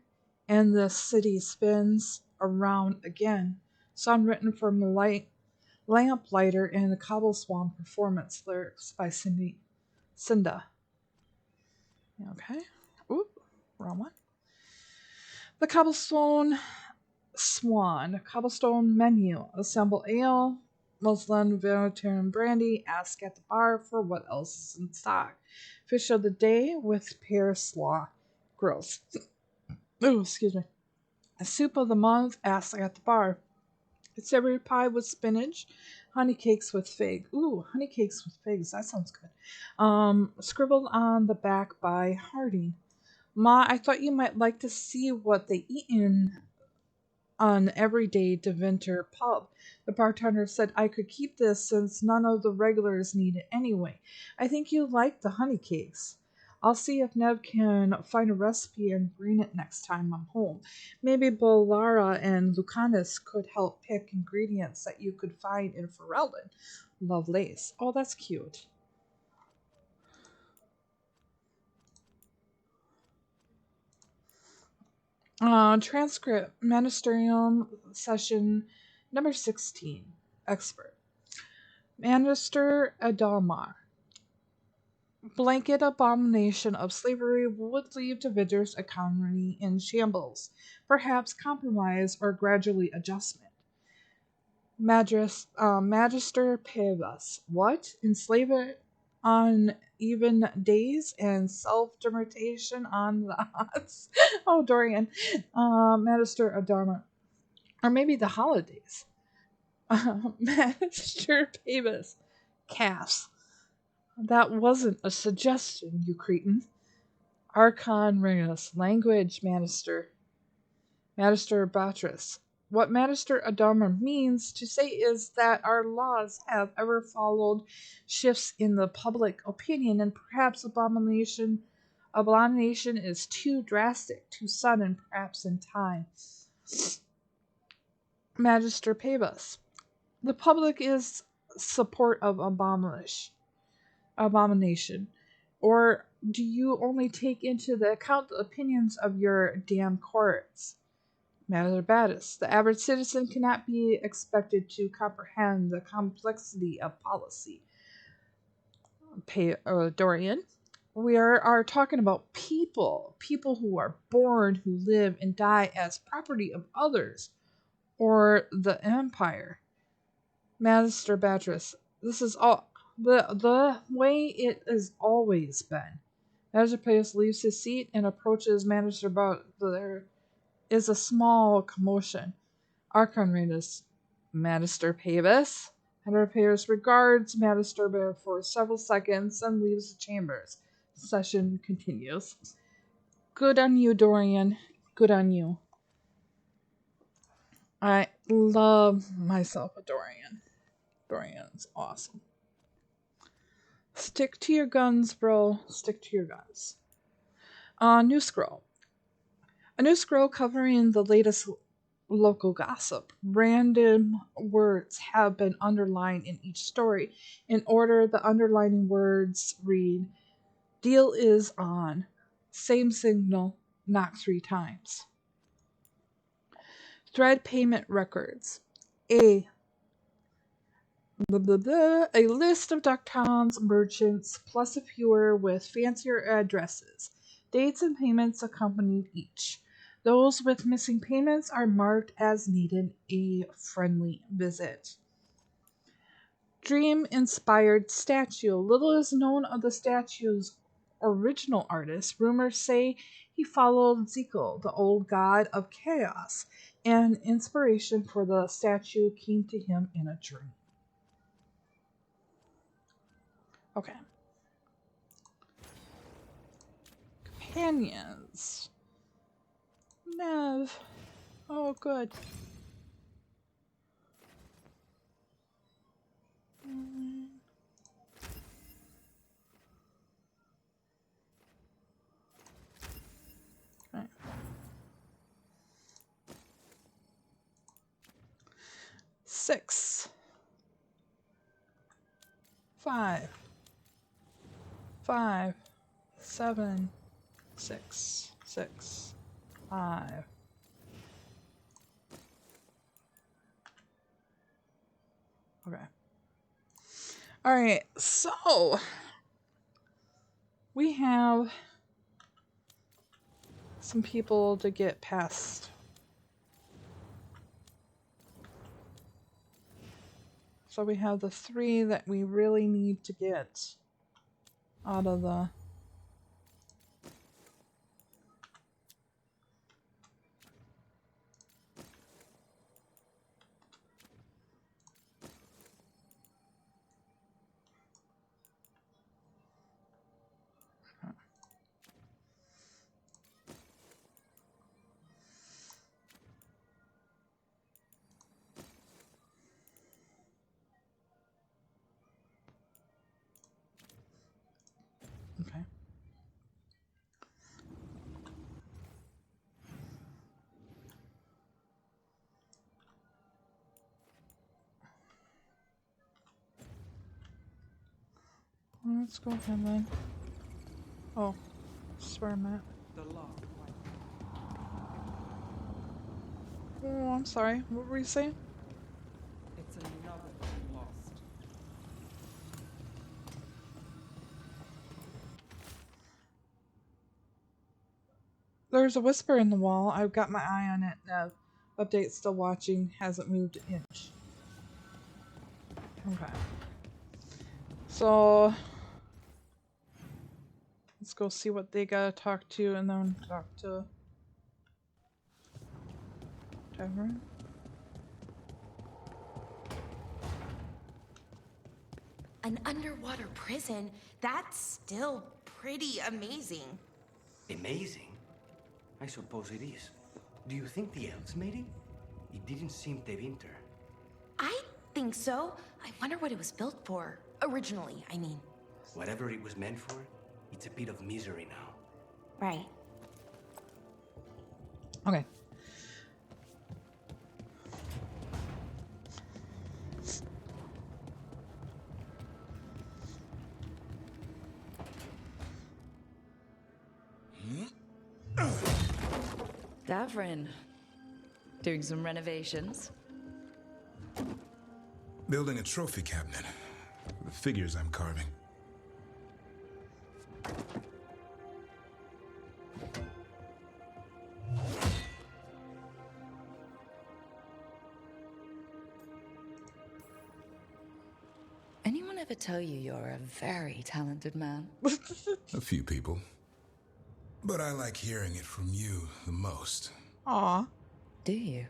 and the city spins around again. Song written from the Lamplighter and the Cobbleswan performance lyrics by Cinda. Okay. Oop, wrong one. The Cobblestone Swan. Cobblestone menu. Assemble ale, muslin, vegetarian brandy. Ask at the bar for what else is in stock. Fish of the day with pear slaw. Gross. Oh, excuse me. A soup of the month. Ask at the bar. Savory pie with spinach, honey cakes with fig. Ooh, honey cakes with figs. That sounds good. Scribbled on the back by Harding. Ma, I thought you might like to see what they eat in an everyday Deventer pub. The bartender said I could keep this since none of the regulars need it anyway. I think you like the honey cakes. I'll see if Neve can find a recipe and bring it next time I'm home. Maybe Bolara and Lucanus could help pick ingredients that you could find in Ferelden. Lovelace. Oh, that's cute. Transcript. Magisterium session number 16. Expert. Magister Adalmar. blanket abomination of slavery would leave Davider's economy in shambles, perhaps compromise or gradually adjustment. Magister Pebas. What? Enslave it on even days and self-determination on the odds? Oh, Dorian. Magister Adama. Or maybe the holidays. Magister Pebas. Calves. That wasn't a suggestion, you cretin. Archon Ringus. Language, Magister. Magister Batris. What Magister Adama means to say is that our laws have ever followed shifts in the public opinion, and perhaps abomination is too drastic, too sudden, perhaps in time. Magister Pebas. The public is support of abomination. Or do you only take into the account the opinions of your damn courts? Matter Battis. The average citizen cannot be expected to comprehend the complexity of policy. Dorian. We are talking about people. People who are born, who live and die as property of others. Or the Empire. Magister Batris. This is all the way it has always been. Magister Battis leaves his seat and approaches Magister There is a small commotion. Archon Renus. Magister Pebas. Magister Pebas regards Magister Bear for several seconds and leaves the chambers. The session continues. Good on you, Dorian. Good on you. I love myself a Dorian. Dorian's awesome. Stick to your guns, bro. Stick to your guns. New scroll. A new scroll covering the latest local gossip. Random words have been underlined in each story. In order, the underlining words read, Deal is on. Same signal, knock 3 times. Thread payment records. A list of Ducktown's merchants plus a few with fancier addresses. Dates and payments accompanied each. Those with missing payments are marked as needed a friendly visit. Dream-inspired statue. Little is known of the statue's original artist. Rumors say he followed Zekel, the old god of chaos, and inspiration for the statue came to him in a dream. Okay. Companions. Neve. Oh, good. Right. 6. 5. 5. 7. 6. 6. 5. Okay. All right. So we have some people to get past. So we have the 3 that we really need to get out of the okay. Let's go ahead then. Oh, swear I'm at. Oh, I'm sorry. What were you saying? It's another thing lost. There's a whisper in the wall. I've got my eye on it now. Update still watching. Hasn't moved an inch. Okay. So let's go see what they gotta talk to and then talk to Tavern. An underwater prison? That's still pretty amazing. Amazing? I suppose it is. Do you think the elves made it? It didn't seem to winter. I think so. I wonder what it was built for. Originally, I mean. Whatever it was meant for, it's a bit of misery now. Right. Okay. Davrin, doing some renovations? Building a trophy cabinet. The figures I'm carving. Anyone ever tell you you're a very talented man? A few people. But I like hearing it from you the most. Aw. Do you?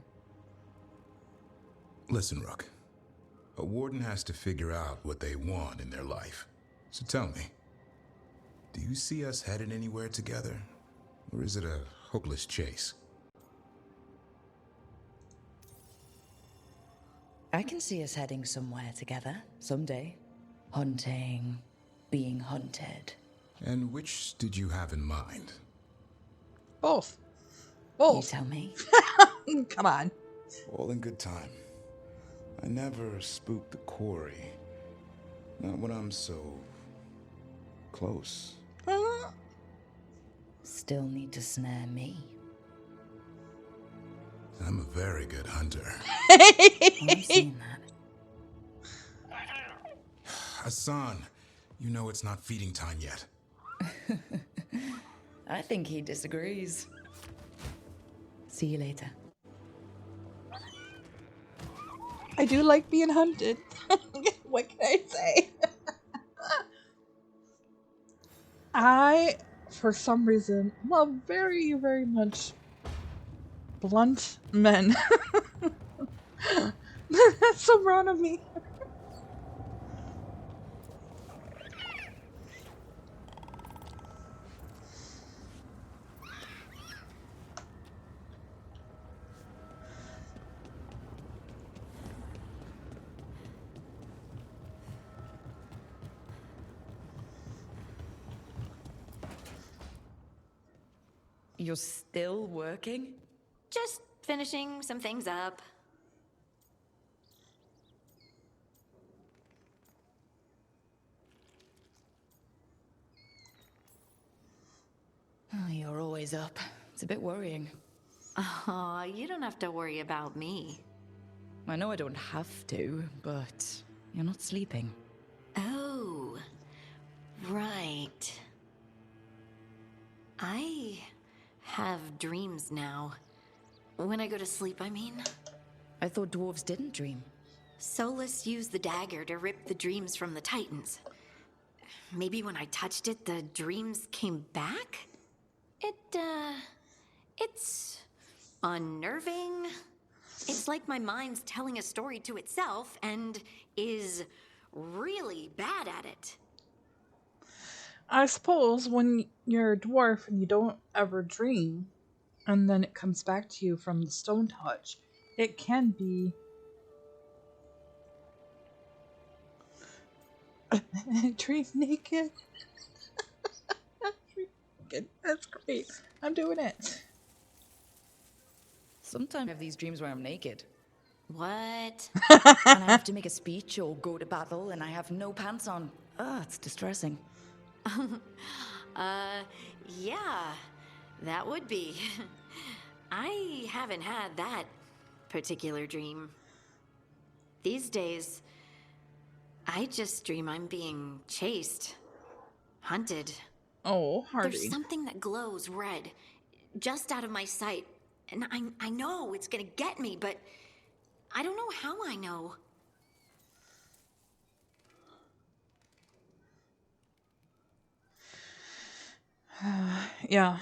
Listen, Rook. A warden has to figure out what they want in their life. So tell me, do you see us headed anywhere together? Or is it a hopeless chase? I can see us heading somewhere together, someday. Hunting, being hunted. And which did you have in mind? Both. Both. You tell me. Come on. All in good time. I never spook the quarry. Not when I'm so close. Still need to snare me. I'm a very good hunter. I'm seeing that. Hassan, you know it's not feeding time yet. I think he disagrees. See you later. I do like being hunted. What can I say? I, for some reason, love very, very much blunt men. That's so wrong of me. You're still working? Just finishing some things up. Oh, you're always up. It's a bit worrying. Aw, you don't have to worry about me. I know I don't have to, but you're not sleeping. Oh, right. I have dreams now. When I go to sleep, I mean. I thought dwarves didn't dream. Solus used the dagger to rip the dreams from the Titans. Maybe when I touched it, the dreams came back? It's unnerving. It's like my mind's telling a story to itself and is really bad at it. I suppose when you're a dwarf and you don't ever dream, and then it comes back to you from the stone touch, it can be dream naked. Dream naked. That's great. I'm doing it. Sometimes I have these dreams where I'm naked. What? And I have to make a speech or go to battle and I have no pants on. It's distressing. Yeah, that would be. I haven't had that particular dream. These days, I just dream I'm being chased, hunted. Oh, Hardy. There's something that glows red. just out of my sight. And I know it's gonna get me, but I don't know how I know. Yeah,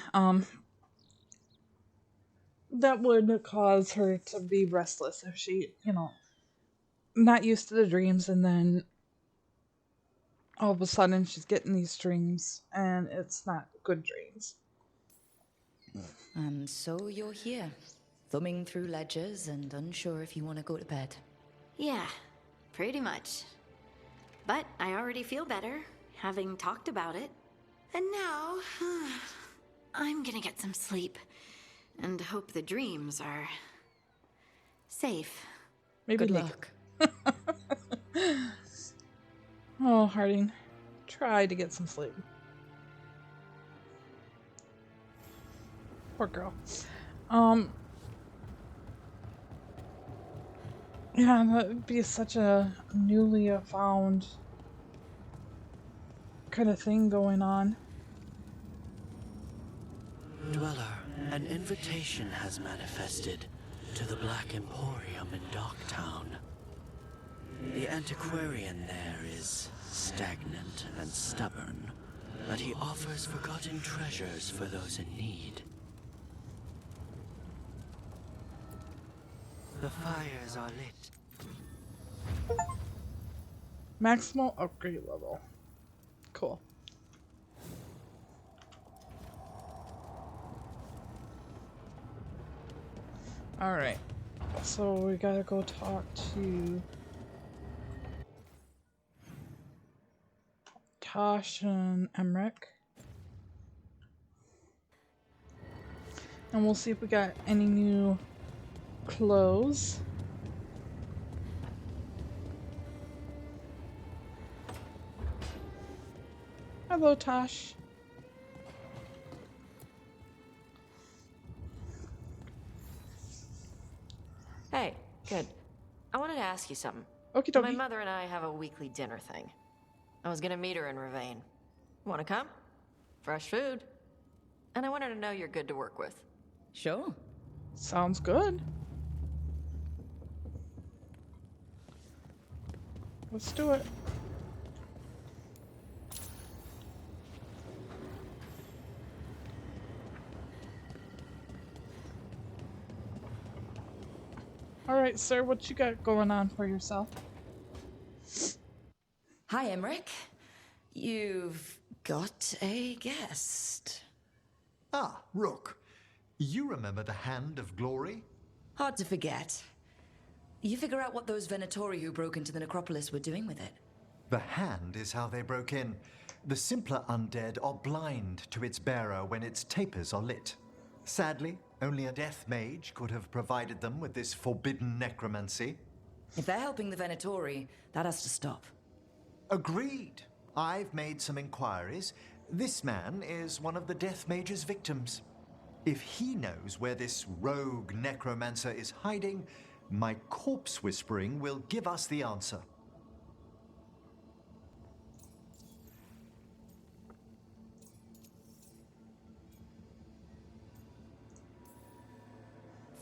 that would cause her to be restless if she, not used to the dreams, and then all of a sudden she's getting these dreams, and it's not good dreams. And so you're here, thumbing through ledgers and unsure if you want to go to bed. Yeah, pretty much. But I already feel better, having talked about it. And now, I'm gonna get some sleep. And hope the dreams are safe. Maybe Good later. luck. Oh, Harding, try to get some sleep. Poor girl. Yeah, that would be such a newly found kind of thing going on. Dweller, an invitation has manifested to the Black Emporium in Docktown. The antiquarian there is stagnant and stubborn, but he offers forgotten treasures for those in need. The fires are lit. Maximal upgrade level. Cool. Alright. So we gotta go talk to Tosh and Emmerich. And we'll see if we got any new clothes. Hello, Tosh. Hey, good. I wanted to ask you something. Okie dokie. My mother and I have a weekly dinner thing. I was gonna meet her in Ravane. Wanna come? Fresh food. And I want her to know you're good to work with. Sure. Sounds good. Let's do it. Alright, sir, what you got going on for yourself? Hi, Emmerich. You've got a guest. Ah, Rook. You remember the Hand of Glory? Hard to forget. You figure out what those Venatori who broke into the necropolis were doing with it. The Hand is how they broke in. The simpler undead are blind to its bearer when its tapers are lit. Sadly, only a death mage could have provided them with this forbidden necromancy. If they're helping the Venatori, that has to stop. Agreed. I've made some inquiries. This man is one of the death mage's victims. If he knows where this rogue necromancer is hiding, my corpse whispering will give us the answer.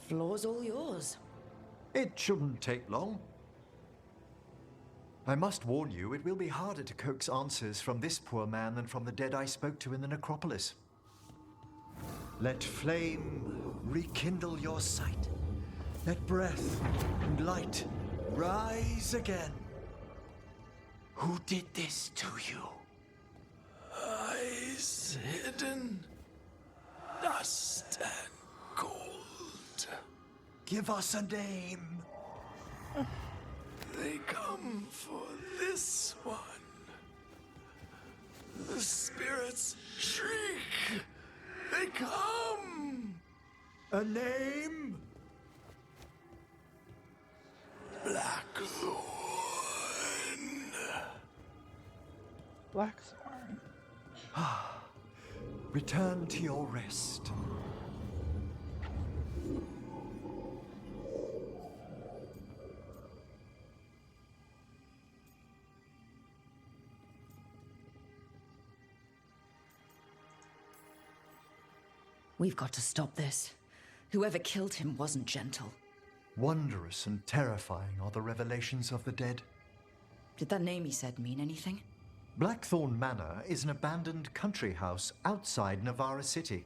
Floor's all yours. It shouldn't take long. I must warn you, it will be harder to coax answers from this poor man than from the dead I spoke to in the necropolis. Let flame rekindle your sight. Let breath and light rise again. Who did this to you? Eyes hidden, dust and gold. Give us a name. They come for this one. The spirits shriek. They come. A name? Blackthorn. Blackthorn. Return to your rest. We've got to stop this. Whoever killed him wasn't gentle. Wondrous and terrifying are the revelations of the dead. Did that name he said mean anything? Blackthorn Manor is an abandoned country house outside Navarra City.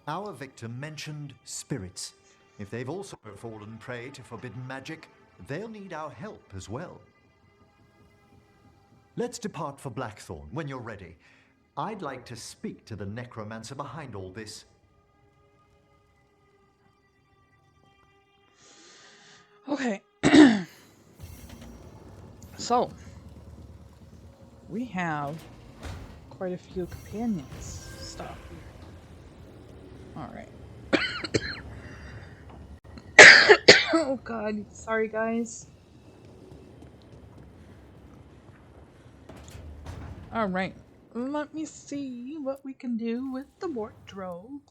Our victim mentioned spirits. If they've also fallen prey to forbidden magic, they'll need our help as well. Let's depart for Blackthorn when you're ready. I'd like to speak to the necromancer behind all this. Okay. So, we have quite a few companions stuff here. Alright. Oh god, sorry guys. Alright, let me see what we can do with the wardrobe.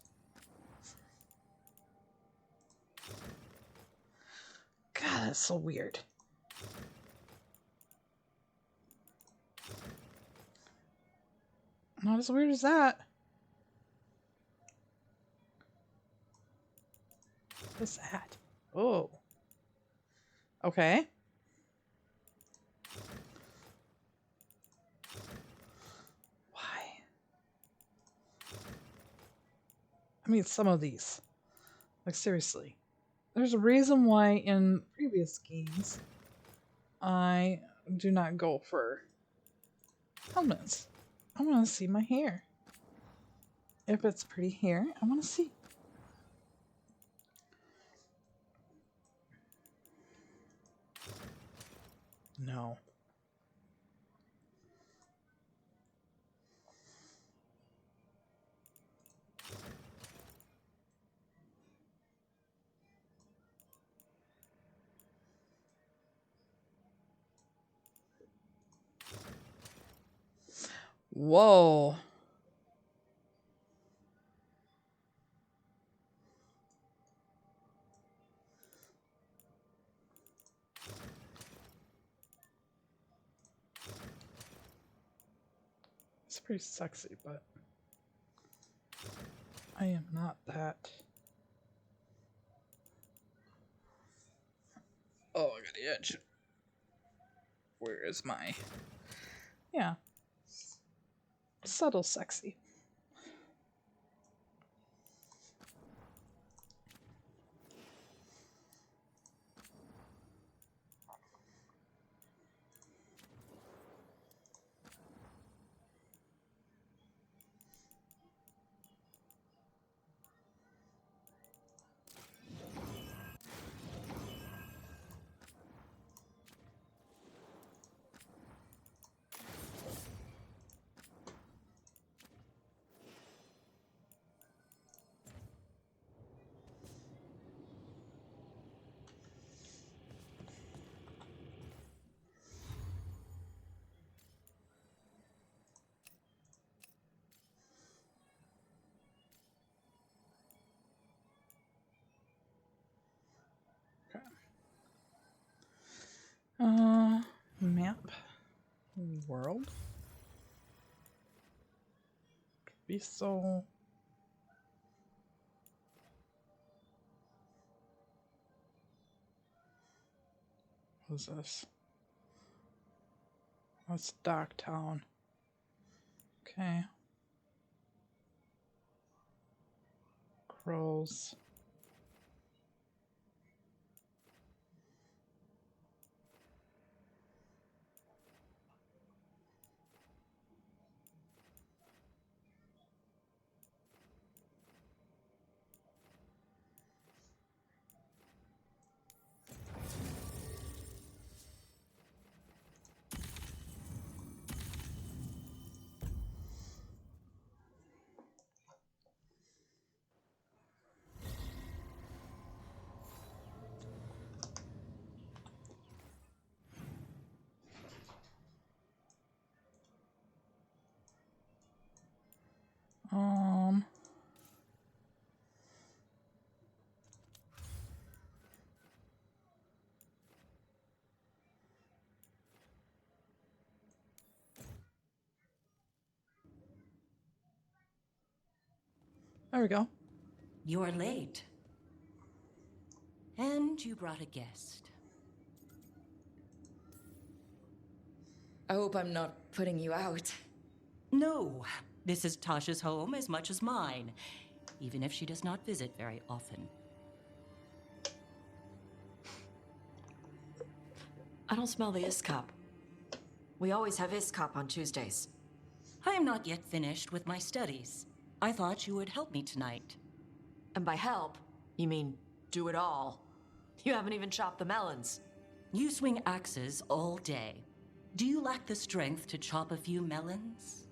God, that's so weird. Not as weird as that. What's that? Oh. Okay. Why? I mean, some of these. Like, seriously. There's a reason why in previous games I do not go for helmets. I want to see my hair. If it's pretty hair, I want to see. No. Whoa. It's pretty sexy, but I am not that. Oh, I got the edge. Where is my... Yeah. Subtle sexy. Map. World. Could be so... What is this? That's Darktown. Okay. Crows. There we go. You're late. And you brought a guest. I hope I'm not putting you out. No, this is Tasha's home as much as mine, even if she does not visit very often. I don't smell the Iskop. We always have Iskop on Tuesdays. I am not yet finished with my studies. I thought you would help me tonight. And by help, you mean do it all. You haven't even chopped the melons. You swing axes all day. Do you lack the strength to chop a few melons?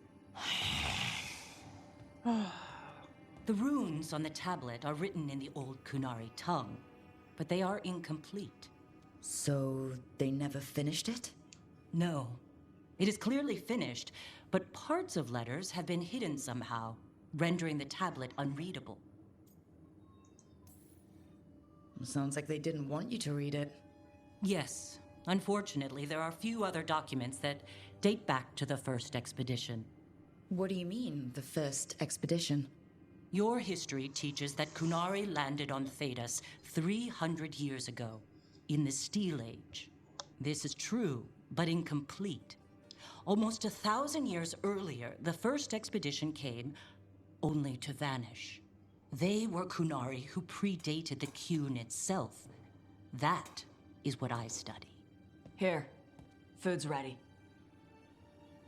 The runes on the tablet are written in the old Kunari tongue, but they are incomplete. So they never finished it? No. It is clearly finished, but parts of letters have been hidden somehow, rendering the tablet unreadable. Sounds like they didn't want you to read it. Yes. Unfortunately, there are few other documents that date back to the first expedition. What do you mean, the first expedition? Your history teaches that Kunari landed on Thedas 300 years ago, in the Steel Age. This is true, but incomplete. Almost 1,000 years earlier, the first expedition came only to vanish. They were Kunari who predated the Qun itself. That is what I study. Here, food's ready.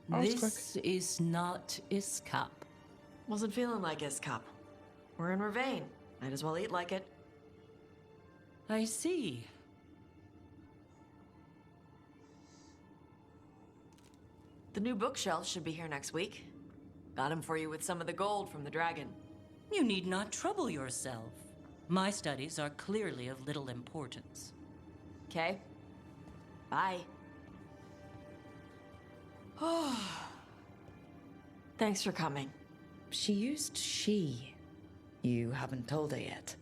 This is not Iskop. Wasn't feeling like Iskop. We're in Ravane. Might as well eat like it. I see. The new bookshelf should be here next week. Got him for you with some of the gold from the dragon. You need not trouble yourself. My studies are clearly of little importance. Okay. Bye. Thanks for coming. She used she. You haven't told her yet.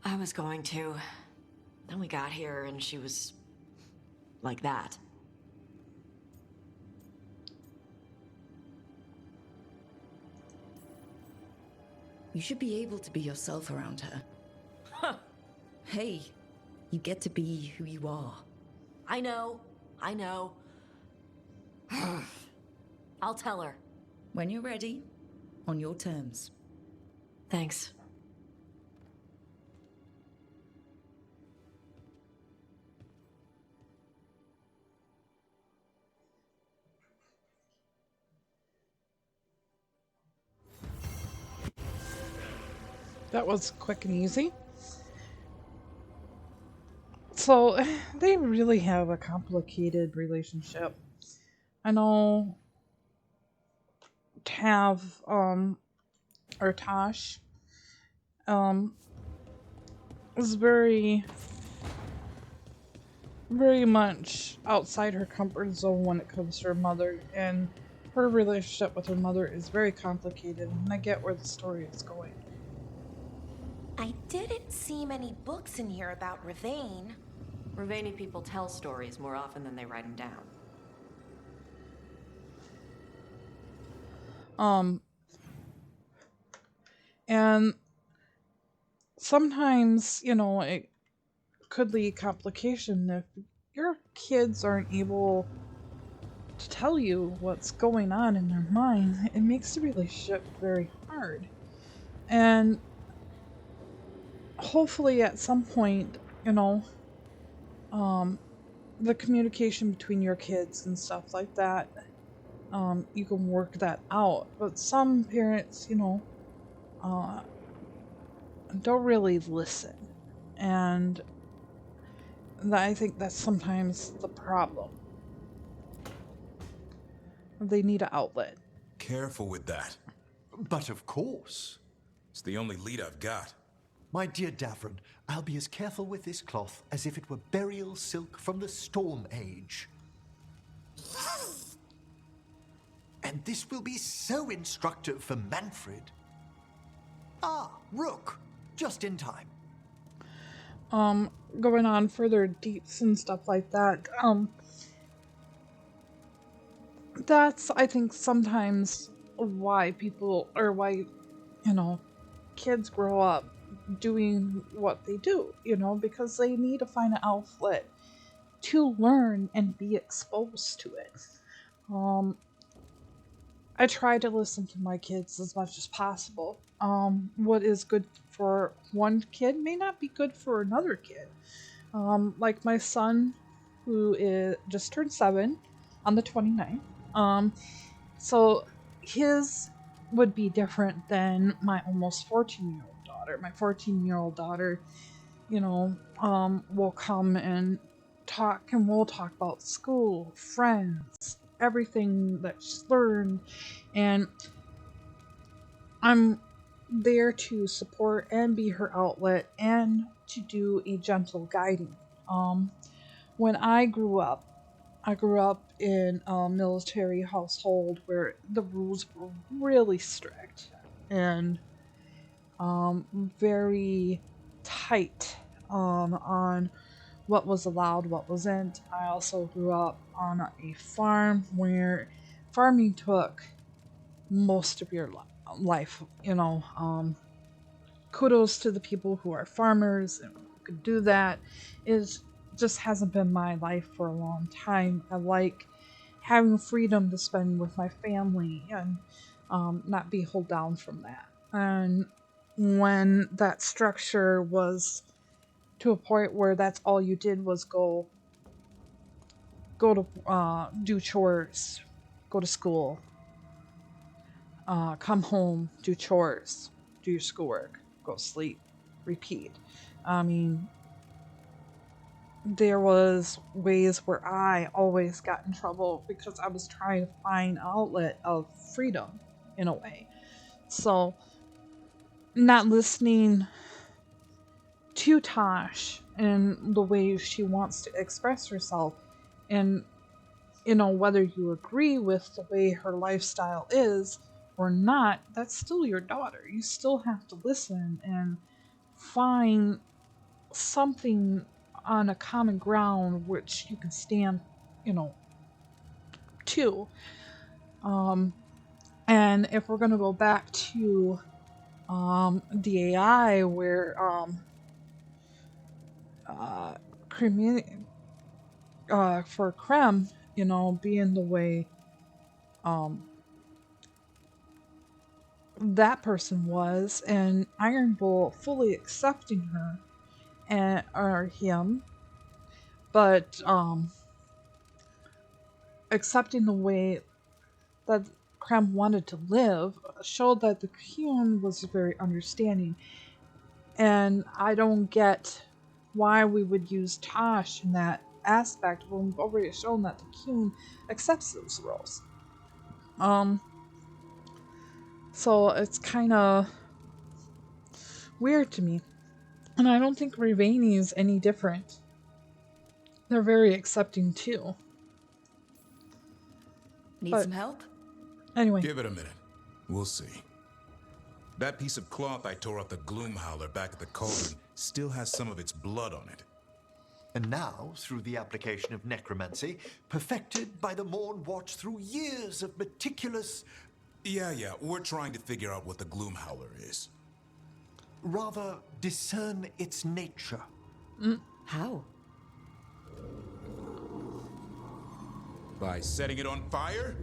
I was going to. Then we got here and she was like that. You should be able to be yourself around her. Huh. Hey, you get to be who you are. I know. I'll tell her. When you're ready, on your terms. Thanks. That was quick and easy. So, they really have a complicated relationship. I know Tosh, is very much outside her comfort zone when it comes to her mother, and her relationship with her mother is very complicated, and I get where the story is going. I didn't see many books in here about Ravane. Ravani people tell stories more often than they write them down. And sometimes, it could lead complication if your kids aren't able to tell you what's going on in their mind. It makes the relationship very hard. And hopefully at some point, the communication between your kids and stuff like that, you can work that out. But some parents, don't really listen. And I think that's sometimes the problem. They need an outlet. Careful with that. But of course. It's the only lead I've got. My dear Davron, I'll be as careful with this cloth as if it were burial silk from the Storm Age. And this will be so instructive for Manfred. Ah, Rook, just in time. Going on further deeps and stuff like that, that's, I think, sometimes why kids grow up doing what they do, because they need to find an outlet to learn and be exposed to it. I try to listen to my kids as much as possible. What is good for one kid may not be good for another kid. Like my son, who is just turned 7 on the 29th. So his would be different than my almost 14-year-old daughter. My 14-year-old daughter, will come and talk, and we'll talk about school, friends, everything that she's learned, and I'm there to support and be her outlet and to do a gentle guiding. When I grew up in a military household where the rules were really strict and very tight on what was allowed, what wasn't. I also grew up on a farm where farming took most of your life. Kudos to the people who are farmers and who could do that. It just hasn't been my life for a long time. I like having freedom to spend with my family and not be held down from that. And when that structure was to a point where that's all you did was go to do chores, go to school, come home, do chores, do your schoolwork, go sleep, repeat. I mean, there was ways where I always got in trouble because I was trying to find an outlet of freedom in a way. So, not listening to Tosh and the way she wants to express herself, and whether you agree with the way her lifestyle is or not, that's still your daughter. You still have to listen and find something on a common ground which you can stand, to. And if we're going to go back to the AI where for Krem, being the way that person was, and Iron Bull fully accepting her or him, but accepting the way that Krem wanted to live, showed that the Kyun was very understanding. And I don't get why we would use Tosh in that aspect when we've already shown that the Kyun accepts those roles. So it's kind of weird to me. And I don't think Rivani is any different. They're very accepting too. Need some help? Anyway. Give it a minute. We'll see. That piece of cloth I tore off the Gloom Howler back at the cauldron still has some of its blood on it. And now, through the application of necromancy, perfected by the Morn Watch through years of meticulous... Yeah, we're trying to figure out what the Gloom Howler is. Rather, discern its nature. How? By setting it on fire?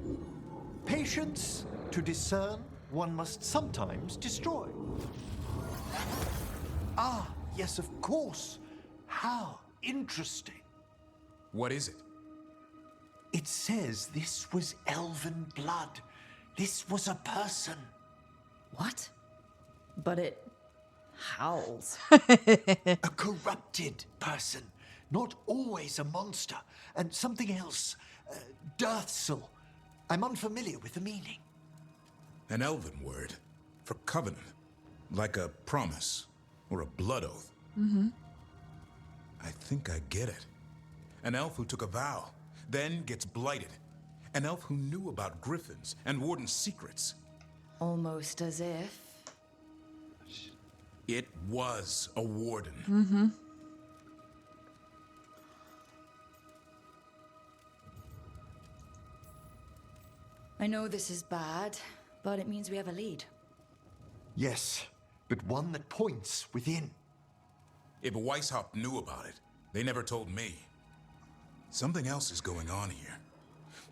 Patience. To discern, one must sometimes destroy. Ah, yes, of course. How interesting. What is it? It says this was elven blood. This was a person. What? But it howls. A corrupted person. Not always a monster. And something else. Dirthsel. I'm unfamiliar with the meaning. An elven word for covenant. Like a promise or a blood oath. I think I get it. An elf who took a vow, then gets blighted. An elf who knew about griffins and warden's secrets. Almost as if... It was a warden. I know this is bad, but it means we have a lead. Yes. but one that points within. If Weishaupt knew about it, they never told me. Something else is going on here.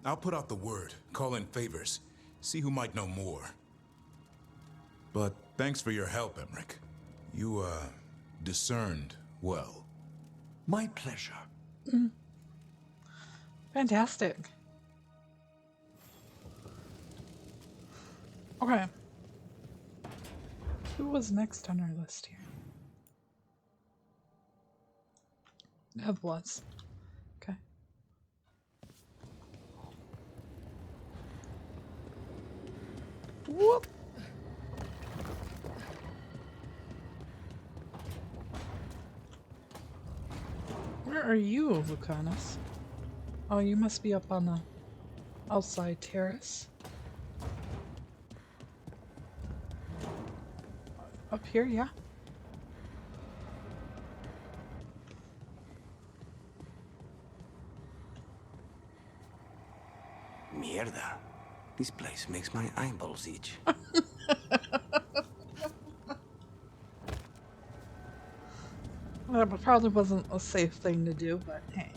I'll put out the word, call in favors, see who might know more. But thanks for your help, Emmerich. You, discerned well. My pleasure. Fantastic. Okay. Who was next on our list here? Neve was. Okay. Whoop. Where are you, Lucanus? Oh, you must be up on the outside terrace. Up here, yeah? Mierda. This place makes my eyeballs itch. That probably wasn't a safe thing to do, but hey.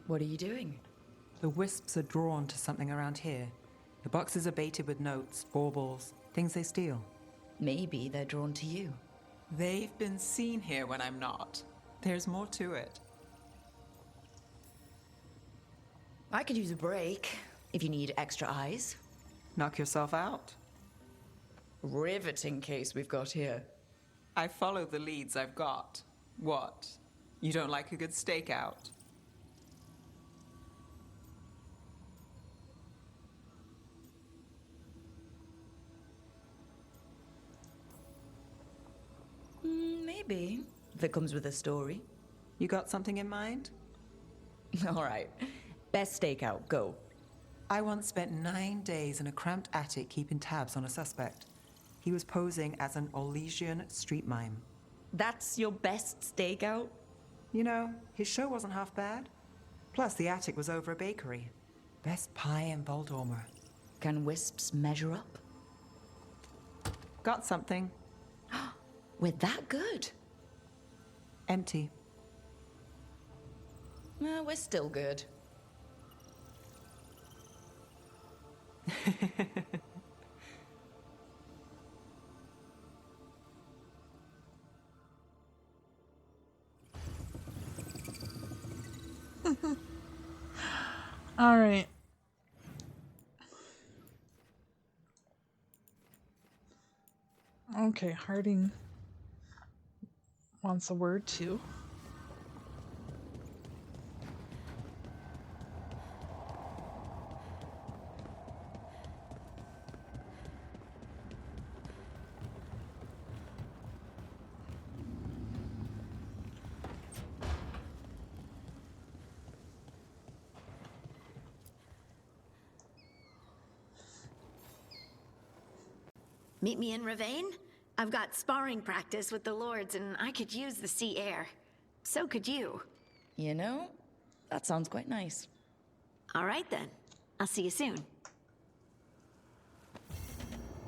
What are you doing? The wisps are drawn to something around here. The boxes are baited with notes, baubles, things they steal. Maybe they're drawn to you. They've been seen here when I'm not. There's more to it. I could use a break if you need extra eyes. Knock yourself out. Riveting case we've got here. I follow the leads I've got. What? You don't like a good stakeout? Maybe, if it comes with a story. You got something in mind? All right. Best stakeout, go. I once spent 9 days in a cramped attic keeping tabs on a suspect. He was posing as an Orlesian street mime. That's your best stakeout? You know, his show wasn't half bad. Plus, the attic was over a bakery. Best pie in Voldormer. Can wisps measure up? Got something. We're that good? Empty. We're still good. All right. Okay, Harding wants a word too. Meet me in Ravane? I've got sparring practice with the lords, and I could use the sea air. So could you. You know, that sounds quite nice. All right, then. I'll see you soon.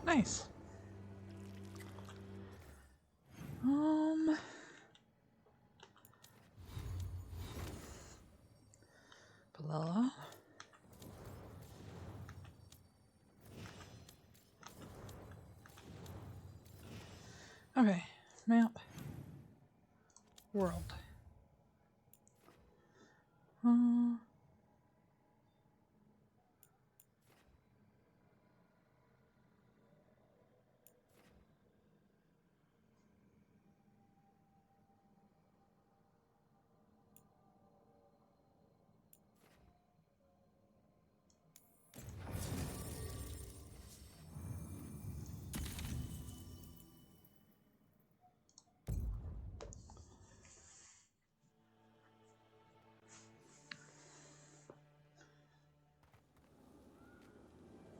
Nice. Blah. Okay, map. World.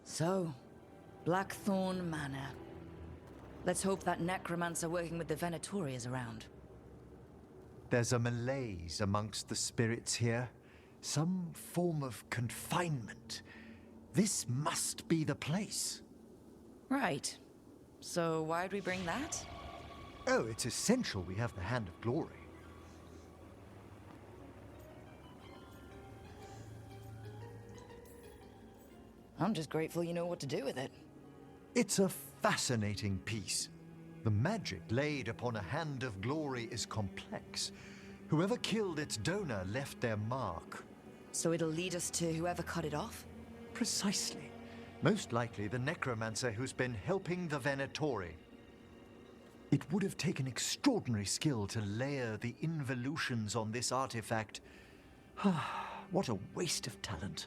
So, Blackthorn Manor. Let's hope that necromancer working with the Venatori is around. There's a malaise amongst the spirits here. Some form of confinement. This must be the place. Right. So why'd we bring that? Oh, it's essential we have the Hand of Glory. I'm just grateful you know what to do with it. It's a fascinating piece. The magic laid upon a Hand of Glory is complex. Whoever killed its donor left their mark. So it'll lead us to whoever cut it off? Precisely. Most likely the necromancer who's been helping the Venatori. It would have taken extraordinary skill to layer the involutions on this artifact. What a waste of talent.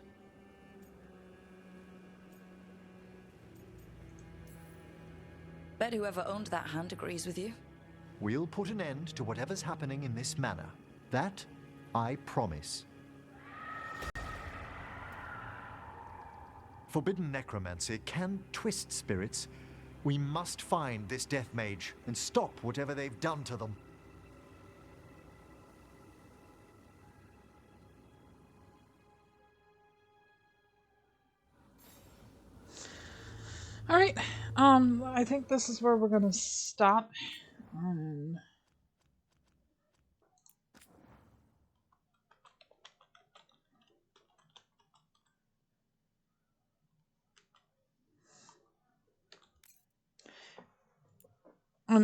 Bet whoever owned that hand agrees with you. We'll put an end to whatever's happening in this manor. That, I promise. Forbidden necromancy can twist spirits. We must find this death mage and stop whatever they've done to them. All right. I think this is where we're gonna stop. And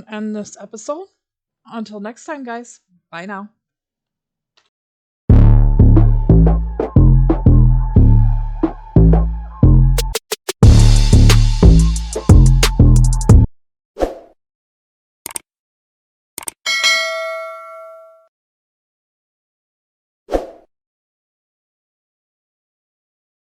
end this episode. Until next time, guys. Bye now.